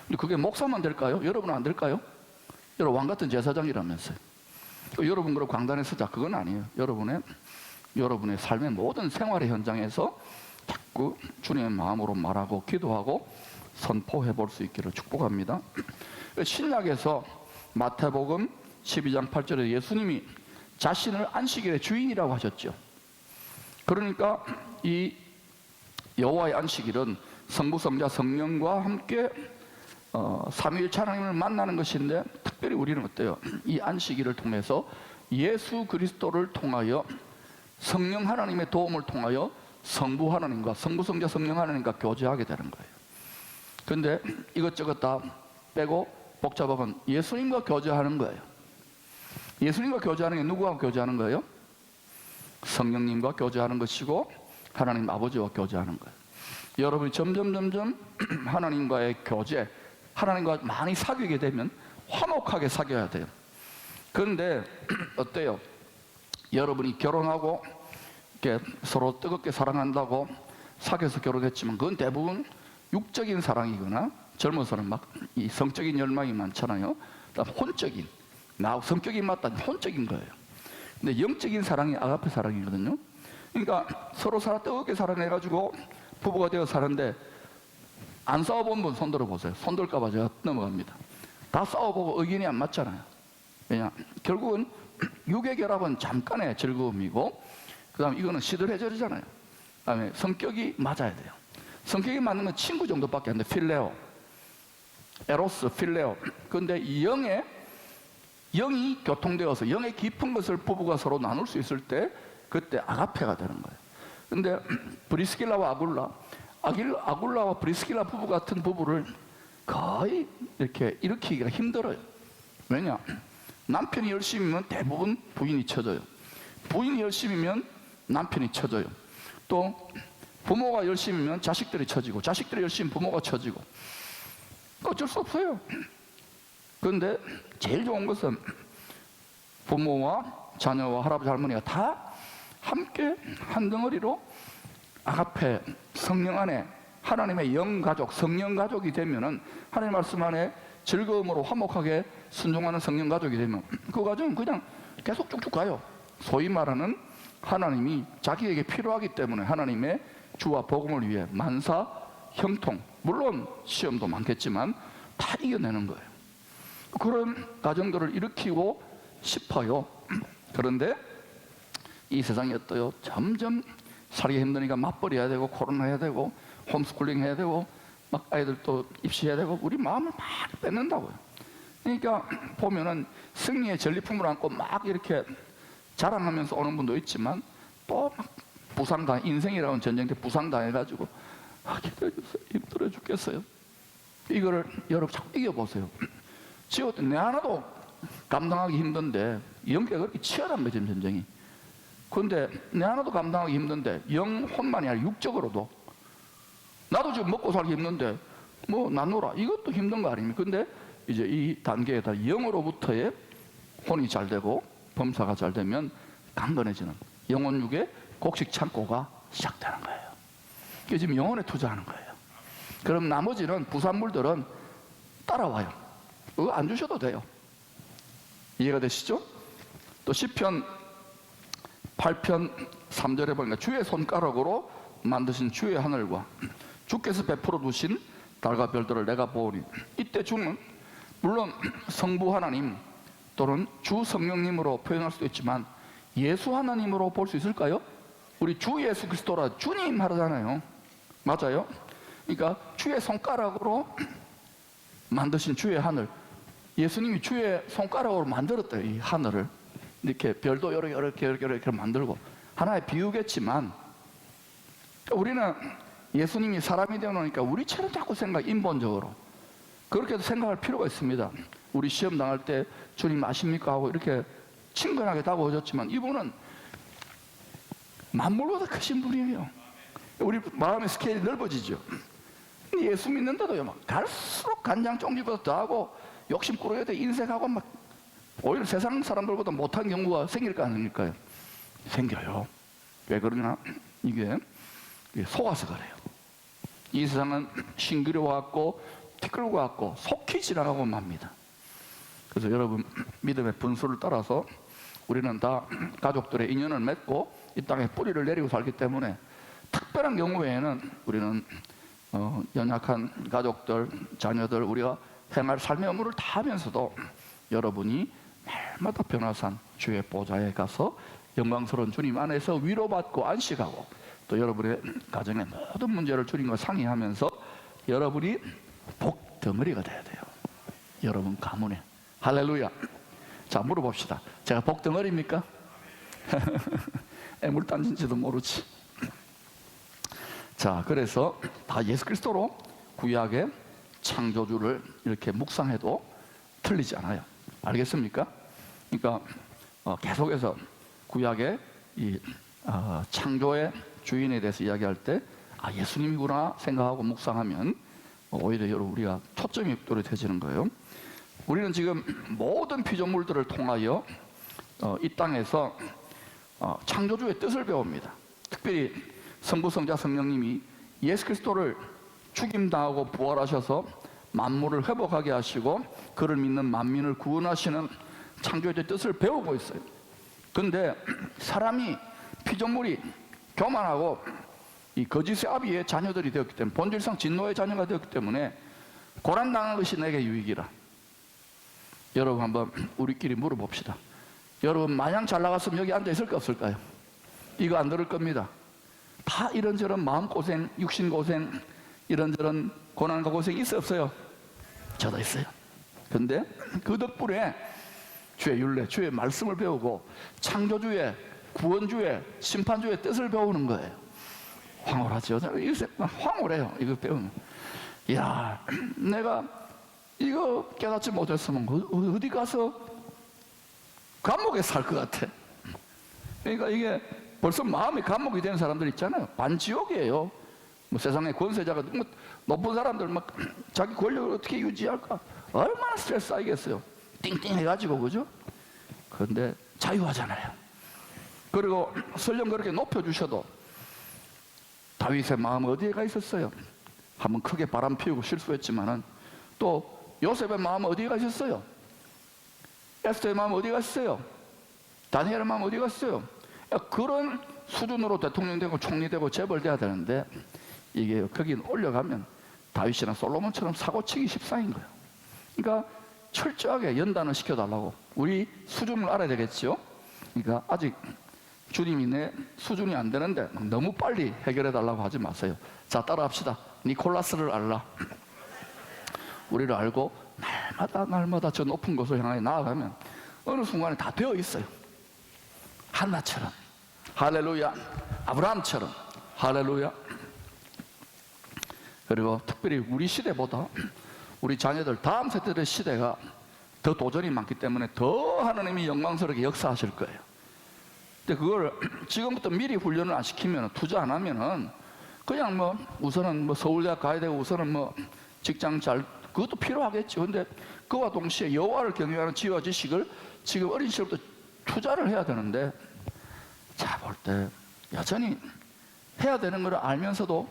A: 근데 그게 목사만 될까요? 여러분은 안 될까요? 여러분 왕 같은 제사장이라면서요. 여러분 그럼 강단에 서자, 그건 아니에요. 여러분의 삶의 모든 생활의 현장에서 자꾸 주님의 마음으로 말하고 기도하고 선포해 볼 수 있기를 축복합니다. 신약에서 마태복음 12장 8절에 예수님이 자신을 안식일의 주인이라고 하셨죠. 그러니까 이 여호와의 안식일은 성부, 성자, 성령과 함께 삼위일체 하나님을 만나는 것인데, 특별히 우리는 어때요? 이 안식일을 통해서 예수 그리스도를 통하여 성령 하나님의 도움을 통하여 성부 하나님과 성부, 성자, 성령 하나님과 교제하게 되는 거예요. 그런데 이것저것 다 빼고 복잡하면 예수님과 교제하는 거예요. 예수님과 교제하는 게 누구와 교제하는 거예요? 성령님과 교제하는 것이고 하나님 아버지와 교제하는 거예요. 여러분이 점점 하나님과의 교제, 하나님과 많이 사귀게 되면 화목하게 사귀어야 돼요. 그런데 어때요? 여러분이 결혼하고 이렇게 서로 뜨겁게 사랑한다고 사귀어서 결혼했지만 그건 대부분 육적인 사랑이거나 젊어서는 막 이 성적인 열망이 많잖아요. 혼적인, 나하고 성격이 맞다는 혼적인 거예요. 근데 영적인 사랑이 아가페 사랑이거든요. 그러니까 서로 뜨겁게 사랑해가지고 부부가 되어 사는데 안 싸워본 분 손 들어보세요. 손 들까봐 제가 넘어갑니다. 다 싸워보고 의견이 안 맞잖아요. 왜냐? 결국은 육의 결합은 잠깐의 즐거움이고 그 다음에 이거는 시들해져잖아요. 그 다음에 성격이 맞아야 돼요. 성격이 맞는 건 친구 정도밖에 안 돼. 필레오, 에로스, 필레오. 그런데 영이 교통되어서 영의 깊은 것을 부부가 서로 나눌 수 있을 때 그때 아가페가 되는 거예요. 근데 브리스길라와 아굴라와 브리스길라 부부 같은 부부를 거의 이렇게 일으키기가 힘들어요. 왜냐? 남편이 열심히면 대부분 부인이 쳐져요. 부인이 열심히면 남편이 쳐져요. 또 부모가 열심히면 자식들이 쳐지고, 자식들이 열심히 부모가 쳐지고. 어쩔 수 없어요. 그런데 제일 좋은 것은 부모와 자녀와 할아버지 할머니가 다 함께 한 덩어리로 아가페, 성령 안에 하나님의 영가족, 성령가족이 되면은 하나님 말씀 안에 즐거움으로 화목하게 순종하는 성령가족이 되면 그 가정은 그냥 계속 쭉쭉 가요. 소위 말하는 하나님이 자기에게 필요하기 때문에 하나님의 주와 복음을 위해 만사 형통, 물론 시험도 많겠지만 다 이겨내는 거예요. 그런 가정들을 일으키고 싶어요. 그런데 이 세상이 어때요? 점점 살기 힘드니까 맞벌이 해야 되고 코로나 해야 되고 홈스쿨링 해야 되고 막 아이들 또 입시해야 되고 우리 마음을 많이 뺏는다고요. 그러니까 보면은 승리의 전리품을 안고 막 이렇게 자랑하면서 오는 분도 있지만 또 막 부상당, 인생이라는 전쟁 때 부상당해가지고 기다려주세요, 힘들어 죽겠어요. 이거를 여러분 자꾸 이겨보세요. 내 하나도 감당하기 힘든데 영계가 그렇게 치열한 거죠, 전쟁이. 그런데 내 하나도 감당하기 힘든데 영혼만이 아니라 육적으로도 나도 지금 먹고 살기 힘든데 뭐 나누라, 이것도 힘든 거 아닙니까? 근데 이제 이 단계에다 영으로부터의 혼이 잘 되고 범사가 잘 되면 강건해지는 영혼 육의 곡식 창고가 시작되는 거예요. 그게 지금 영혼에 투자하는 거예요. 그럼 나머지는 부산물들은 따라와요. 그거 안 주셔도 돼요. 이해가 되시죠? 또 시편 8편 3절에 보니까 주의 손가락으로 만드신 주의 하늘과 주께서 베풀어 두신 달과 별들을 내가 보오니, 이때 주는 물론 성부 하나님 또는 주 성령님으로 표현할 수도 있지만 예수 하나님으로 볼 수 있을까요? 우리 주 예수 그리스도라 주님 하잖아요. 맞아요? 그러니까 주의 손가락으로 만드신 주의 하늘, 예수님이 주의 손가락으로 만들었대요. 이 하늘을 이렇게 별도 이렇게 만들고, 하나의 비유겠지만 우리는 예수님이 사람이 되어놓으니까 우리처럼 자꾸 인본적으로 그렇게도 생각할 필요가 있습니다. 우리 시험 당할 때 주님 아십니까 하고 이렇게 친근하게 다가오셨지만 이분은 만물보다 크신 분이에요. 우리 마음의 스케일이 넓어지죠. 예수 믿는데도요, 막 갈수록 간장 쫑지보다 더하고 욕심 꾸러야 돼, 인색하고 막 오히려 세상 사람들보다 못한 경우가 생길 거 아닙니까요? 생겨요. 왜 그러냐? 이게 속아서 그래요. 이 세상은 싱그러워갖고 티끌고갖고 속히 지나가고 맙니다. 그래서 여러분, 믿음의 분수를 따라서 우리는 다 가족들의 인연을 맺고 이 땅에 뿌리를 내리고 살기 때문에 특별한 경우에는 우리는 연약한 가족들, 자녀들, 우리가 생활 삶의 업무를 다 하면서도 여러분이 날마다 변화산 주의 보좌에 가서 영광스러운 주님 안에서 위로받고 안식하고, 또 여러분의 가정의 모든 문제를 주님과 상의하면서 여러분이 복덩어리가 돼야 돼요. 여러분 가문에. 할렐루야. 자, 물어봅시다. 제가 복덩어리입니까? 애물 딴진지도 모르지. 자, 그래서 다 예수 그리스도로 구약의 창조주를 이렇게 묵상해도 틀리지 않아요. 알겠습니까? 그러니까 계속해서 구약의 이 창조의 주인에 대해서 이야기할 때 예수님이구나 생각하고 묵상하면 오히려 여러분 우리가 초점이 또렷해지는 거예요. 우리는 지금 모든 피조물들을 통하여 이 땅에서 창조주의 뜻을 배웁니다. 특별히 성부, 성자, 성령님이 예수 그리스도를 죽임당하고 부활하셔서 만물을 회복하게 하시고 그를 믿는 만민을 구원하시는 창조의 뜻을 배우고 있어요. 그런데 사람이, 피조물이 교만하고 이 거짓의 아비의 자녀들이 되었기 때문에, 본질상 진노의 자녀가 되었기 때문에 고난당한 것이 내게 유익이라. 여러분 한번 우리끼리 물어봅시다. 여러분 마냥 잘 나갔으면 여기 앉아 있을까 없을까요? 이거 안 들을 겁니다. 다 이런저런 마음고생, 육신고생, 이런저런 고난과 고생이 있어 없어요? 저도 있어요. 근데 그 덕분에 주의 율례, 주의 말씀을 배우고 창조주의, 구원주의, 심판주의 뜻을 배우는 거예요. 황홀하죠. 황홀해요. 이거 배우면. 이야, 내가 이거 깨닫지 못했으면 어디 가서 감옥에 살 것 같아. 그러니까 이게 벌써 마음이 감옥이 된 사람들 있잖아요. 반지옥이에요. 뭐 세상의 권세자가 높은 사람들 막 자기 권력을 어떻게 유지할까? 얼마나 스트레스 쌓이겠어요. 띵띵 해가지고, 그죠? 그런데 자유하잖아요. 그리고 설령 그렇게 높여주셔도 다윗의 마음 어디에 가 있었어요? 한번 크게 바람 피우고 실수했지만은 또 요셉의 마음 어디에 가 있었어요? 에스더의 마음 어디 갔어요? 다니엘의 마음 어디 갔어요? 그런 수준으로 대통령 되고 총리 되고 재벌 돼야 되는데 이게 거기 올려가면 다윗이나 솔로몬처럼 사고치기 십상인 거예요. 그러니까 철저하게 연단을 시켜달라고. 우리 수준을 알아야 되겠죠. 그러니까 아직 주님이 내 수준이 안 되는데 너무 빨리 해결해 달라고 하지 마세요. 자, 따라합시다. 니콜라스를 알라. 우리를 알고 날마다 저 높은 곳을 향해 나아가면 어느 순간에 다 되어 있어요. 한나처럼, 할렐루야. 아브라함처럼, 할렐루야. 그리고 특별히 우리 시대보다 우리 자녀들 다음 세대들의 시대가 더 도전이 많기 때문에 더 하나님이 영광스럽게 역사하실 거예요. 근데 그걸 지금부터 미리 훈련을 안 시키면, 투자 안 하면은 그냥 뭐 우선은 뭐 서울대학 가야 되고 우선은 뭐 직장 잘, 그것도 필요하겠죠. 근데 그와 동시에 여호와를 경외하는 지혜와 지식을 지금 어린 시절부터 투자를 해야 되는데, 자, 볼 때 여전히 해야 되는 걸 알면서도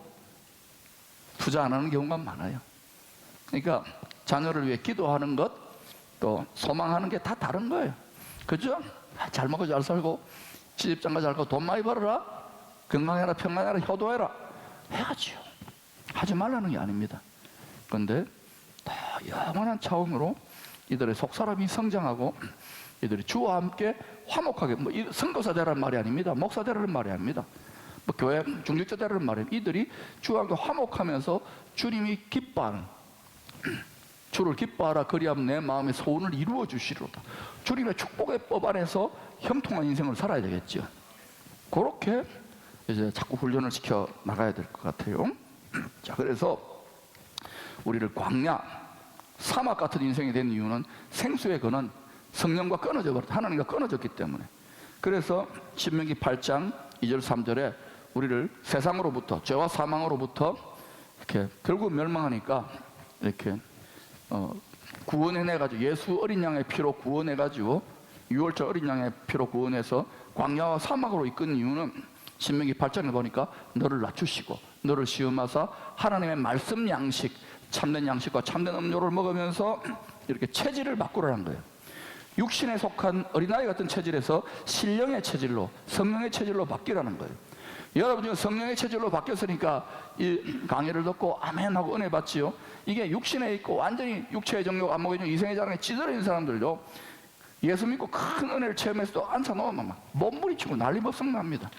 A: 투자 안 하는 경우가 많아요. 그러니까 자녀를 위해 기도하는 것, 또 소망하는 게 다 다른 거예요. 그죠? 잘 먹고 잘 살고 시집장가 잘 가고 돈 많이 벌어라, 건강해라, 평안해라, 효도해라 해야지요. 하지 말라는 게 아닙니다. 그런데 더 영원한 차원으로 이들의 속사람이 성장하고 이들이 주와 함께 화목하게, 뭐 선교사 되라는 말이 아닙니다. 목사 되라는 말이 아닙니다. 뭐 교회 중직자 되라는 말이 아닙니다. 이들이 주와 함께 화목하면서 주님이 기뻐하는, 주를 기뻐하라 그리하면 내 마음의 소원을 이루어 주시리로다. 주님의 축복의 법 안에서 형통한 인생을 살아야 되겠죠. 그렇게 이제 자꾸 훈련을 시켜 나가야 될 것 같아요. 자, 그래서 우리를 광야, 사막 같은 인생이 된 이유는 생수의 근원, 성령과 끊어져 버렸다. 하나님과 끊어졌기 때문에. 그래서 신명기 8장 2절 3절에 우리를 세상으로부터, 죄와 사망으로부터 이렇게 결국 멸망하니까 이렇게 구원해내가지고, 예수 어린 양의 피로 구원해가지고, 6월절 어린 양의 피로 구원해서 광야와 사막으로 이끈 이유는 신명기 8장에 보니까 너를 낮추시고 너를 시험하사 하나님의 말씀 양식, 참된 양식과 참된 음료를 먹으면서 이렇게 체질을 바꾸라는 거예요. 육신에 속한 어린아이 같은 체질에서 신령의 체질로, 성령의 체질로 바뀌라는 거예요. 여러분 지금 성령의 체질로 바뀌었으니까 이 강의를 듣고 아멘 하고 은혜 받지요. 이게 육신에 있고 완전히 육체의 정욕, 안목의 정욕, 이생의 자랑에 찌들어 있는 사람들도 예수 믿고 큰 은혜를 체험해서도 앉아놓으면 막 몸부림치고 난리법석 납니다.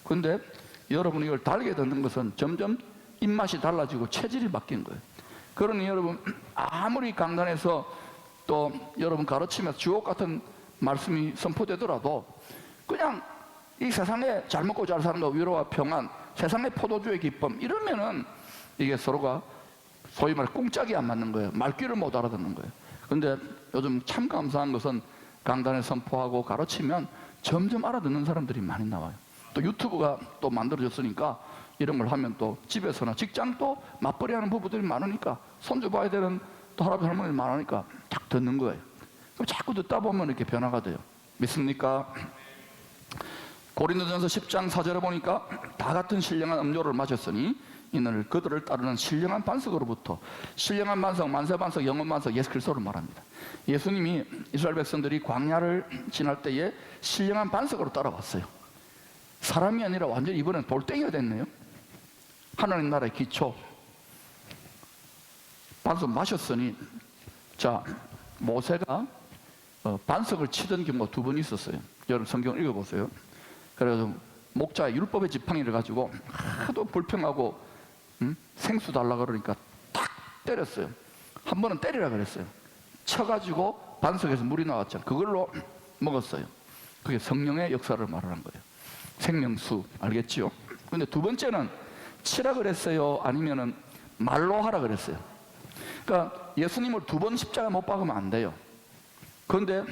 A: 근데 여러분이 이걸 달게 듣는 것은 점점 입맛이 달라지고 체질이 바뀐 거예요. 그러니 여러분 아무리 강단에서 또 여러분 가르치면서 주옥 같은 말씀이 선포되더라도 그냥 이 세상에 잘 먹고 잘 사는 거, 위로와 평안, 세상의 포도주의 기쁨, 이러면은 이게 서로가 소위 말해 꿍짝이 안 맞는 거예요. 말귀를 못 알아듣는 거예요. 근데 요즘 참 감사한 것은 강단에 선포하고 가르치면 점점 알아듣는 사람들이 많이 나와요. 또 유튜브가 또 만들어졌으니까 이런 걸 하면 또 집에서나 직장도 맞벌이 하는 부부들이 많으니까, 손주 봐야 되는 또 할아버지 할머니 많으니까 딱 듣는 거예요. 그럼 자꾸 듣다 보면 이렇게 변화가 돼요. 믿습니까? 고린도전서 10장 4절에 보니까 다 같은 신령한 음료를 마셨으니 이는 그들을 따르는 신령한 반석으로부터, 신령한 반석, 만세 반석, 영원 반석, 예수 그리스도를 말합니다. 예수님이 이스라엘 백성들이 광야를 지날 때에 신령한 반석으로 따라왔어요. 사람이 아니라 완전히 이번엔 돌덩이가 됐네요. 하나님 나라의 기초 반석 마셨으니, 자, 모세가 반석을 치던 경우가 2번 있었어요. 여러분 성경 읽어보세요. 그래서 목자의 율법의 지팡이를 가지고 하도 불평하고 생수 달라 그러니까 탁 때렸어요. 한 번은 때리라 그랬어요. 쳐가지고 반석에서 물이 나왔잖아요. 그걸로 먹었어요. 그게 성령의 역사를 말하는 거예요. 생명수, 알겠지요? 근데 2번째는 치라 그랬어요? 아니면은 말로 하라 그랬어요? 그러니까 예수님을 2번 십자가에 못 박으면 안 돼요. 그런데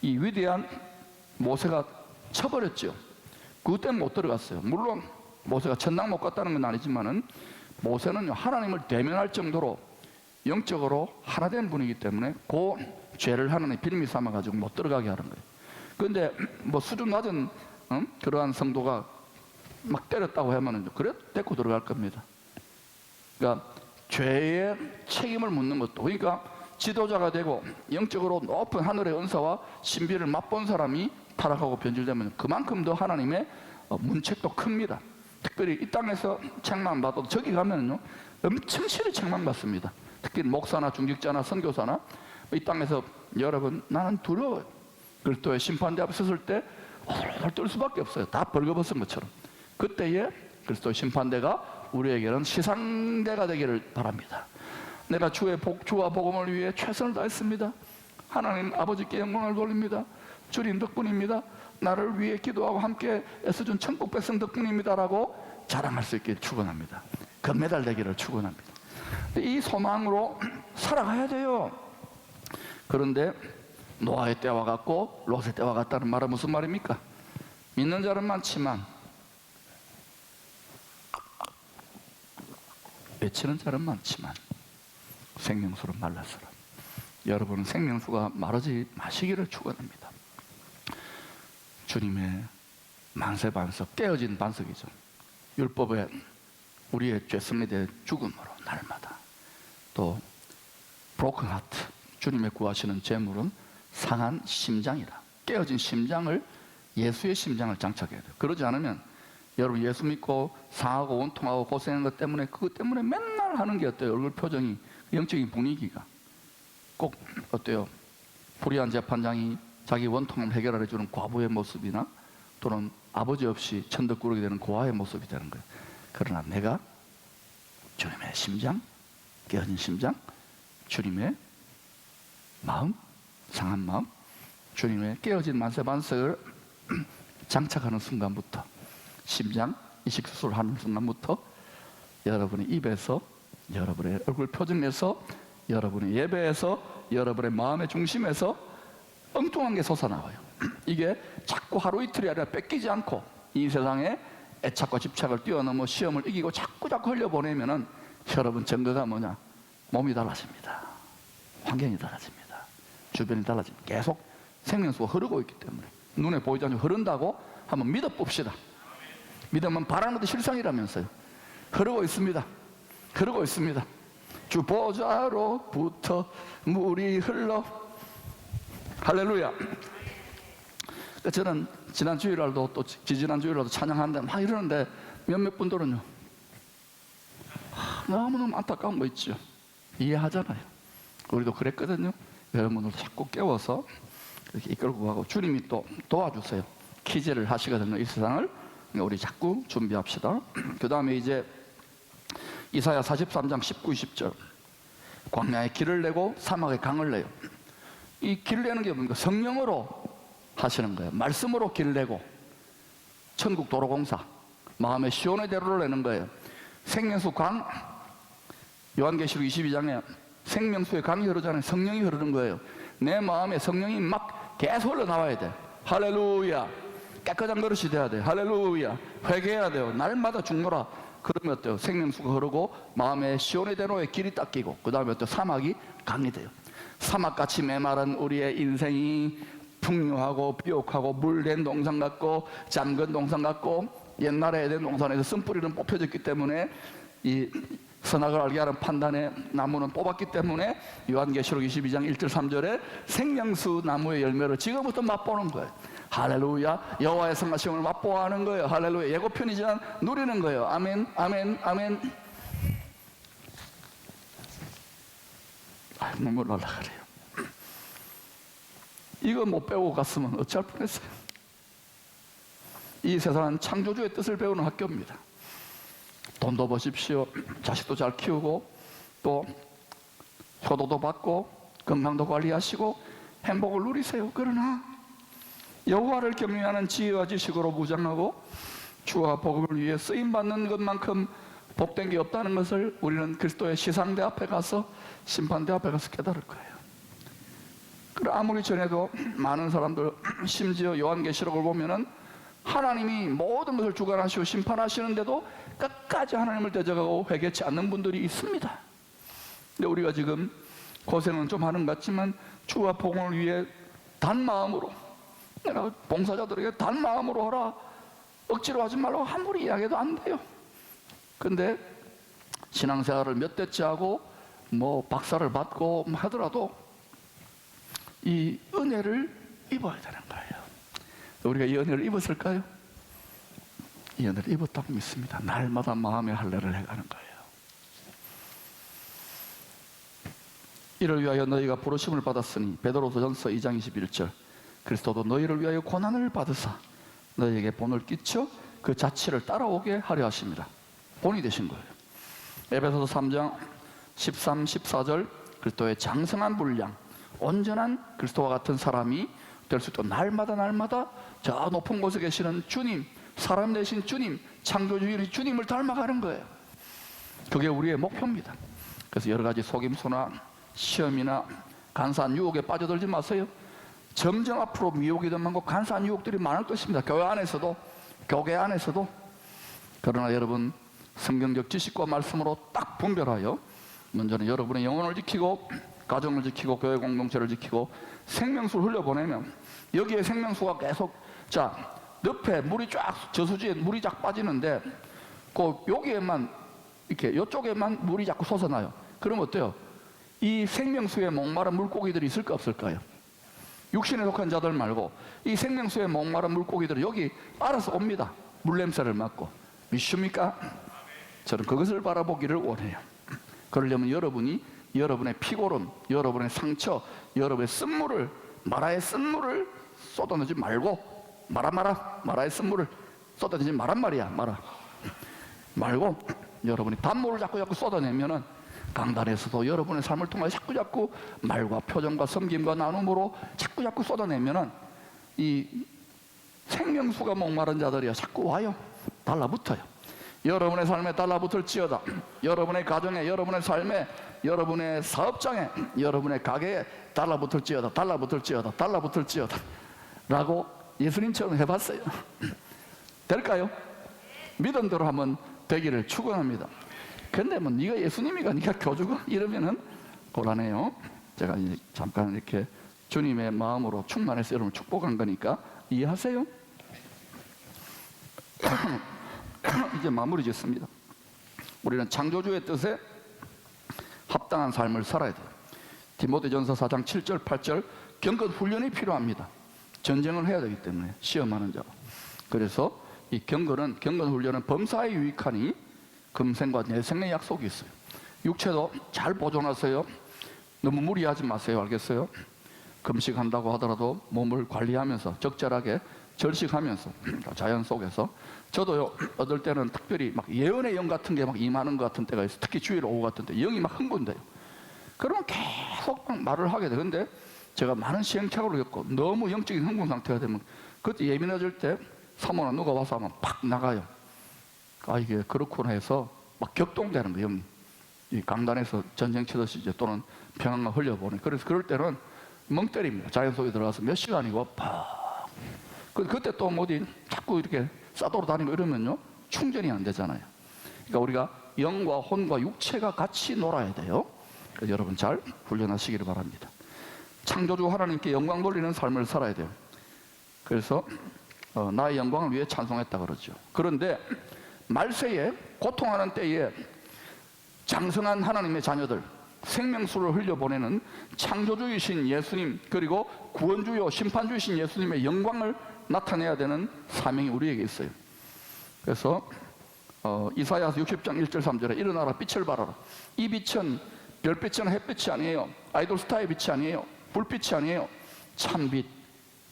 A: 이 위대한 모세가 쳐버렸죠. 그것 때문에 못 들어갔어요. 물론 모세가 천당 못 갔다는 건 아니지만은 모세는 하나님을 대면할 정도로 영적으로 하나 된 분이기 때문에 그 죄를 하나님 빌미 삼아가지고 못 들어가게 하는 거예요. 그런데 뭐 수준 낮은 그러한 성도가 막 때렸다고 하면은 그래 데리고 들어갈 겁니다. 그러니까 죄의 책임을 묻는 것도, 그러니까 지도자가 되고 영적으로 높은 하늘의 은사와 신비를 맛본 사람이 타락하고 변질되면 그만큼 더 하나님의 문책도 큽니다. 특별히 이 땅에서 책망 받아도 저기 가면은요 엄청 실히 책망받습니다. 특히 목사나 중직자나 선교사나 이 땅에서 여러분 나는 두려워요. 그리스도의 심판대 앞에 섰을 때 헐헐 떨 수밖에 없어요. 다 벌거벗은 것처럼. 그때에 그리스도의 심판대가 우리에게는 시상대가 되기를 바랍니다. 내가 주와 복음을 위해 최선을 다했습니다. 하나님 아버지께 영광을 돌립니다. 주님 덕분입니다. 나를 위해 기도하고 함께 애써준 천국 백성 덕분입니다라고 자랑할 수 있게 축원합니다. 금메달 되기를 축원합니다. 이 소망으로 살아가야 돼요. 그런데 노아의 때와 같고 롯의 때와 같다는 말은 무슨 말입니까? 믿는 자는 많지만 외치는 자는 많지만 생명수는 말랐어라. 여러분은 생명수가 마르지 마시기를 축원합니다. 주님의 만세 반석, 깨어진 반석이죠. 율법에 우리의 죄성에 대해 죽음으로 날마다, 또 broken heart, 주님의 구하시는 제물은 상한 심장이라. 깨어진 심장을, 예수의 심장을 장착해야 돼요. 그러지 않으면 여러분 예수 믿고 상하고 원통하고 고생하는 것 때문에, 그것 때문에 맨날 하는 게 어때요? 얼굴 표정이, 영적인 분위기가 꼭 어때요? 불의한 재판장이 자기 원통을 해결해 주는 과부의 모습이나 또는 아버지 없이 천덕꾸러기 되는 고아의 모습이 되는 거예요. 그러나 내가 주님의 심장, 깨어진 심장, 주님의 마음, 상한 마음, 주님의 깨어진 만세 반석을 장착하는 순간부터, 심장 이식수술을 하는 순간부터 여러분의 입에서, 여러분의 얼굴 표정에서, 여러분의 예배에서, 여러분의 마음의 중심에서 엉뚱한 게 솟아나와요. 이게 자꾸 하루 이틀이 아니라 뺏기지 않고 이 세상에 애착과 집착을 뛰어넘어 시험을 이기고 자꾸 흘려보내면은 여러분 증거가 뭐냐? 몸이 달라집니다. 환경이 달라집니다. 주변이 달라집니다. 계속 생명수가 흐르고 있기 때문에. 눈에 보이지 않지만 흐른다고 한번 믿어봅시다. 믿으면 바라는 것도 실상이라면서요. 흐르고 있습니다. 흐르고 있습니다. 주 보좌로부터 물이 흘러. 할렐루야. 저는 지난 주일날도 또 지지난 주일날도 찬양하는데 막 이러는데 몇몇 분들은요, 너무너무 안타까운 거 있죠. 이해하잖아요. 우리도 그랬거든요. 여러분들도 자꾸 깨워서 이렇게 이끌고 가고, 주님이 또 도와주세요. 키제를 하시거든요. 이 세상을. 우리 자꾸 준비합시다. 그 다음에 이제 이사야 43장 19, 20절. 광야에 길을 내고 사막에 강을 내요. 이 길을 내는 게 뭡니까? 성령으로 하시는 거예요. 말씀으로 길을 내고, 천국 도로공사, 마음의 시온의 대로를 내는 거예요. 생명수 강, 요한계시록 22장에 생명수의 강이 흐르잖아요. 성령이 흐르는 거예요. 내 마음에 성령이 막 계속 흘러나와야 돼. 할렐루야. 깨끗한 그릇이 돼야 돼. 할렐루야. 회개해야 돼요. 날마다 죽노라. 그러면 어때요? 생명수가 흐르고 마음의 시온의 대로에 길이 닦이고, 그 다음에 또 사막이 강이 돼요. 사막같이 메마른 우리의 인생이 풍요하고 비옥하고 물된 동산 같고 잠근 동산 같고, 옛날에 에덴 동산에서 쓴뿌리는 뽑혀졌기 때문에 이 선악을 알게 하는 판단의 나무는 뽑았기 때문에 요한계시록 22장 1절 3절에 생명수 나무의 열매를 지금부터 맛보는 거예요. 할렐루야. 여호와의 성하심을 맛보아하는 거예요. 할렐루야. 예고편이지만 누리는 거예요. 아멘, 아멘, 아멘. 눈물 날라 그래요. 이거 못 배우고 갔으면 어찌할 뻔했어요. 이 세상은 창조주의 뜻을 배우는 학교입니다. 돈도 버십시오. 자식도 잘 키우고, 또 효도도 받고, 건강도 관리하시고, 행복을 누리세요. 그러나 여호와를 경외하는 지혜와 지식으로 무장하고 주와 복음을 위해 쓰임받는 것만큼 복된 게 없다는 것을 우리는 그리스도의 시상대 앞에 가서, 심판대 앞에 가서 깨달을 거예요. 그리고 아무리 전에도 많은 사람들, 심지어 요한계시록을 보면은 하나님이 모든 것을 주관하시고 심판하시는데도 끝까지 하나님을 대적하고 회개치 않는 분들이 있습니다. 근데 우리가 지금 고생은 좀 하는 것 같지만 주와 복음을 위해 단 마음으로, 내가 봉사자들에게 단 마음으로 하라, 억지로 하지 말라고 아무리 이야기해도 안 돼요. 근데 신앙생활을 몇 대째 하고 뭐 박사를 받고 하더라도 이 은혜를 입어야 되는 거예요. 우리가 이 은혜를 입었을까요? 이 은혜를 입었다고 믿습니다. 날마다 마음의 할례를 해가는 거예요. 이를 위하여 너희가 부르심을 받았으니 베드로전서 2장 21절 그리스도도 너희를 위하여 고난을 받으사 너희에게 본을 끼쳐 그 자취를 따라오게 하려 하십니다. 본이 되신 거예요. 에베소서 3장 13, 14절 그리스도의 장성한 분량 온전한 그리스도와 같은 사람이 될 수 있도록 날마다 저 높은 곳에 계시는 주님, 사람 되신 주님, 창조주인 주님을 닮아가는 거예요. 그게 우리의 목표입니다. 그래서 여러 가지 속임수나 시험이나 간사한 유혹에 빠져들지 마세요. 점점 앞으로 미혹이 더 많고 간사한 유혹들이 많을 것입니다. 교회 안에서도 교계 안에서도. 그러나 여러분 성경적 지식과 말씀으로 딱 분별하여 먼저는 여러분의 영혼을 지키고 가정을 지키고 교회 공동체를 지키고 생명수를 흘려보내면 여기에 생명수가 계속 자 늪에 물이 쫙 저수지에 물이 쫙 빠지는데 그 여기에만 이렇게 이쪽에만 물이 자꾸 솟아나요. 그럼 어때요? 이 생명수에 목마른 물고기들이 있을까 없을까요? 육신에 속한 자들 말고 이 생명수에 목마른 물고기들은 여기 알아서 옵니다. 물냄새를 맡고. 믿습니까? 저는 그것을 바라보기를 원해요. 그러려면 여러분이 여러분의 피고름, 여러분의 상처, 여러분의 쓴물을 마라의 쓴물을 쏟아내지 말고 마라의 쓴물을 쏟아내지 말란 말이야. 마라 말고 여러분이 단물을 자꾸 쏟아내면은 강단에서도 여러분의 삶을 통해 자꾸 말과 표정과 섬김과 나눔으로 자꾸 쏟아내면은 이 생명수가 목마른 자들이야 자꾸 와요. 달라붙어요. 여러분의 삶에 달라붙을지어다. 여러분의 가정에, 여러분의 삶에, 여러분의 사업장에, 여러분의 가게에 달라붙을지어다. 라고 예수님처럼 해봤어요. 될까요? 믿음대로 한번 되기를 축원합니다. 근데 뭐 네가 예수님이가 네가 교주가 이러면은 곤란해요. 제가 이제 잠깐 이렇게 주님의 마음으로 충만해서 여러분을 축복한 거니까 이해하세요? 이제 마무리 짓습니다. 우리는 창조주의 뜻에 합당한 삶을 살아야 돼요. 디모데전서 4장 7절 8절 경건 훈련이 필요합니다. 전쟁을 해야 되기 때문에 시험하는 자가. 그래서 이 경건 훈련은 범사에 유익하니 금생과 내생의 약속이 있어요. 육체도 잘 보존하세요. 너무 무리하지 마세요. 알겠어요? 금식한다고 하더라도 몸을 관리하면서 적절하게 절식하면서 자연 속에서 저도요 어떨 때는 특별히 막 예언의 영 같은 게 막 임하는 것 같은 때가 있어요. 특히 주일 오후 같은 때 영이 막 흥분돼요. 그러면 계속 막 말을 하게 돼요. 근데 제가 많은 시행착오를 겪고 너무 영적인 흥분 상태가 되면 그때 예민해질 때 사모나 누가 와서 하면 팍 나가요. 아 이게 그렇구나 해서 막 격동되는 거예요. 영이. 이 강단에서 전쟁 치듯이 이제 또는 평안과 흘려보내. 그래서 그럴 때는 멍 때립니다. 자연 속에 들어가서 몇 시간이고 팍. 그때 또 어디 자꾸 이렇게 싸돌아 다니고 이러면요 충전이 안 되잖아요. 그러니까 우리가 영과 혼과 육체가 같이 놀아야 돼요. 그래서 여러분 잘 훈련하시기를 바랍니다. 창조주 하나님께 영광 돌리는 삶을 살아야 돼요. 그래서 나의 영광을 위해 찬송했다 그러죠. 그런데 말세에 고통하는 때에 장성한 하나님의 자녀들 생명수를 흘려보내는 창조주이신 예수님 그리고 구원주요 심판주이신 예수님의 영광을 나타내야 되는 사명이 우리에게 있어요. 그래서 이사야서 60장 1절 3절에 일어나라 빛을 발하라. 이 빛은 별빛은 햇빛이 아니에요. 아이돌 스타의 빛이 아니에요. 불빛이 아니에요. 참빛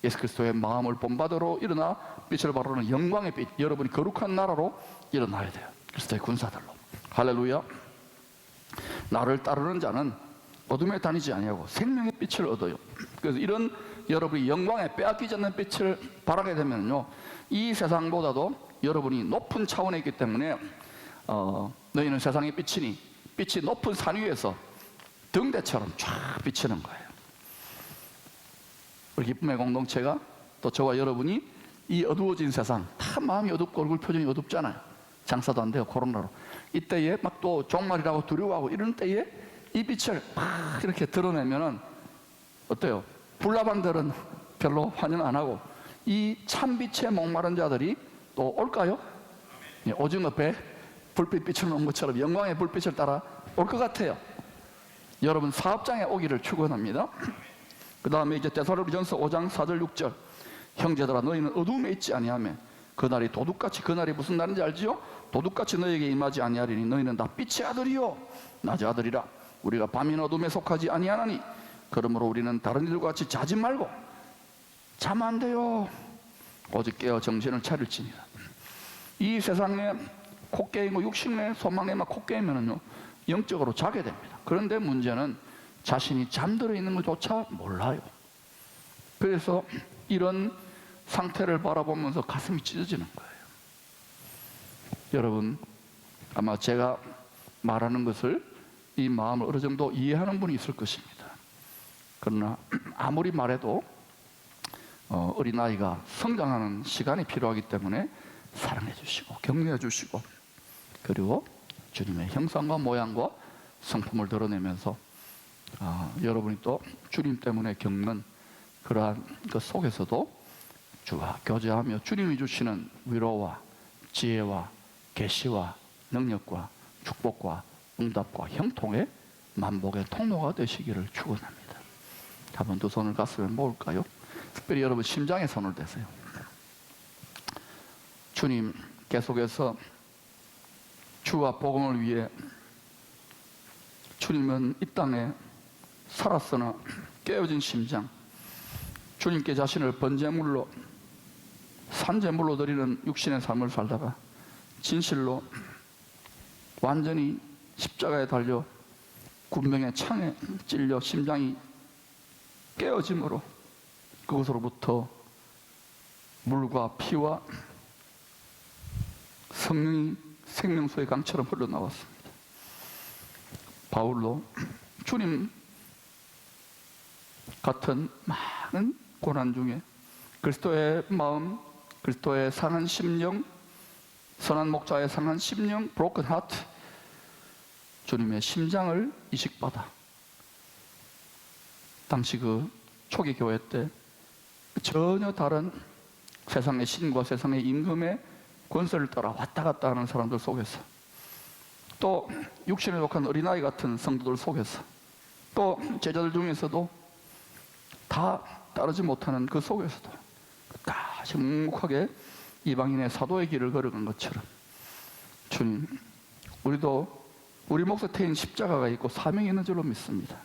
A: 예수 그리스도의 마음을 본받으러 일어나 빛을 발하는 영광의 빛 여러분이 거룩한 나라로 일어나야 돼요. 그리스도의 군사들로. 할렐루야. 나를 따르는 자는 어둠에 다니지 아니하고 생명의 빛을 얻어요. 그래서 이런 여러분이 영광에 빼앗기지 않는 빛을 바라게 되면요 이 세상보다도 여러분이 높은 차원에 있기 때문에 너희는 세상의 빛이니 빛이 높은 산 위에서 등대처럼 쫙 비치는 거예요. 우리 기쁨의 공동체가 또 저와 여러분이 이 어두워진 세상 다 마음이 어둡고 얼굴 표정이 어둡잖아요. 장사도 안 돼요. 코로나로. 이때에 막 또 종말이라고 두려워하고 이런 때에 이 빛을 막 이렇게 드러내면은 어때요? 불나방들은 별로 환영 안 하고 이 참빛에 목마른 자들이 또 올까요? 예, 오징어 배 불빛 비추는 것처럼 영광의 불빛을 따라 올 것 같아요. 여러분 사업장에 오기를 축원합니다. 그 다음에 이제 데살로니가전서 5장 4절 6절 형제들아 너희는 어둠에 있지 아니하며 그날이 도둑같이, 그날이 무슨 날인지 알지요? 도둑같이 너희에게 임하지 아니하리니 너희는 다 빛의 아들이요 낮의 아들이라. 우리가 밤이나 어둠에 속하지 아니하나니 그러므로 우리는 다른 이들과 같이 자지 말고 자면 안 돼요. 오직 깨어 정신을 차릴지니라. 이 세상에 콧게임고 육신의 소망에만 콧게임면은요 영적으로 자게 됩니다. 그런데 문제는 자신이 잠들어 있는 것조차 몰라요. 그래서 이런 상태를 바라보면서 가슴이 찢어지는 거예요. 여러분 아마 제가 말하는 것을 이 마음을 어느 정도 이해하는 분이 있을 것입니다. 그러나 아무리 말해도 어린아이가 성장하는 시간이 필요하기 때문에 사랑해 주시고 격려해 주시고 그리고 주님의 형상과 모양과 성품을 드러내면서 여러분이 또 주님 때문에 겪는 그러한 그 속에서도 주와 교제하며 주님이 주시는 위로와 지혜와 계시와 능력과 축복과 응답과 형통의 만복의 통로가 되시기를 축원합니다. 한번 두 손을 가슴에 모을까요? 특별히 여러분 심장에 손을 대세요. 주님 계속해서 주와 복음을 위해 주님은 이 땅에 살았으나 깨어진 심장, 주님께 자신을 번제물로 산제물로 드리는 육신의 삶을 살다가 진실로 완전히 십자가에 달려 군병의 창에 찔려 심장이 깨어짐으로 그곳으로부터 물과 피와 성령이 생명수의 강처럼 흘러나왔습니다. 바울로 주님 같은 많은 고난 중에 그리스도의 마음, 그리스도의 상한 심령, 선한 목자의 상한 심령, broken heart, 주님의 심장을 이식받아 당시 그 초기 교회 때 전혀 다른 세상의 신과 세상의 임금의 권세를 따라 왔다 갔다 하는 사람들 속에서 또 육신에 속한 어린아이 같은 성도들 속에서 또 제자들 중에서도 다 따르지 못하는 그 속에서도 끝까지 묵묵하게 이방인의 사도의 길을 걸어간 것처럼 주님, 우리도 우리 몫에 태인 십자가가 있고 사명이 있는 줄로 믿습니다.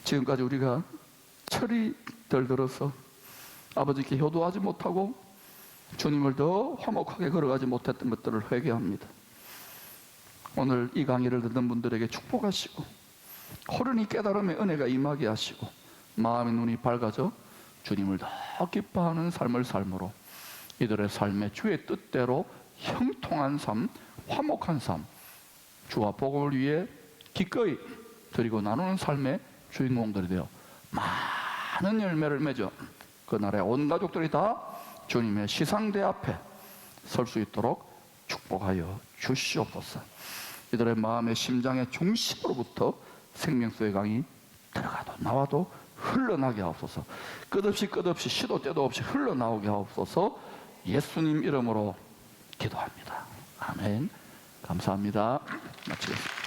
A: 지금까지 우리가 철이 들들어서 아버지께 효도하지 못하고 주님을 더 화목하게 걸어가지 못했던 것들을 회개합니다. 오늘 이 강의를 듣는 분들에게 축복하시고 호련히 깨달음의 은혜가 임하게 하시고 마음의 눈이 밝아져 주님을 더 기뻐하는 삶을 삶으로 이들의 삶의 주의 뜻대로 형통한 삶, 화목한 삶, 주와 복음을 위해 기꺼이 드리고 나누는 삶의 주인공들이 되어 많은 열매를 맺어 그 나라의 온 가족들이 다 주님의 시상대 앞에 설 수 있도록 축복하여 주시옵소서. 이들의 마음의 심장의 중심으로부터 생명수의 강이 들어가도 나와도 흘러나게 하옵소서. 끝없이 시도 때도 없이 흘러나오게 하옵소서. 예수님 이름으로 기도합니다. 아멘. 감사합니다. 마치겠습니다.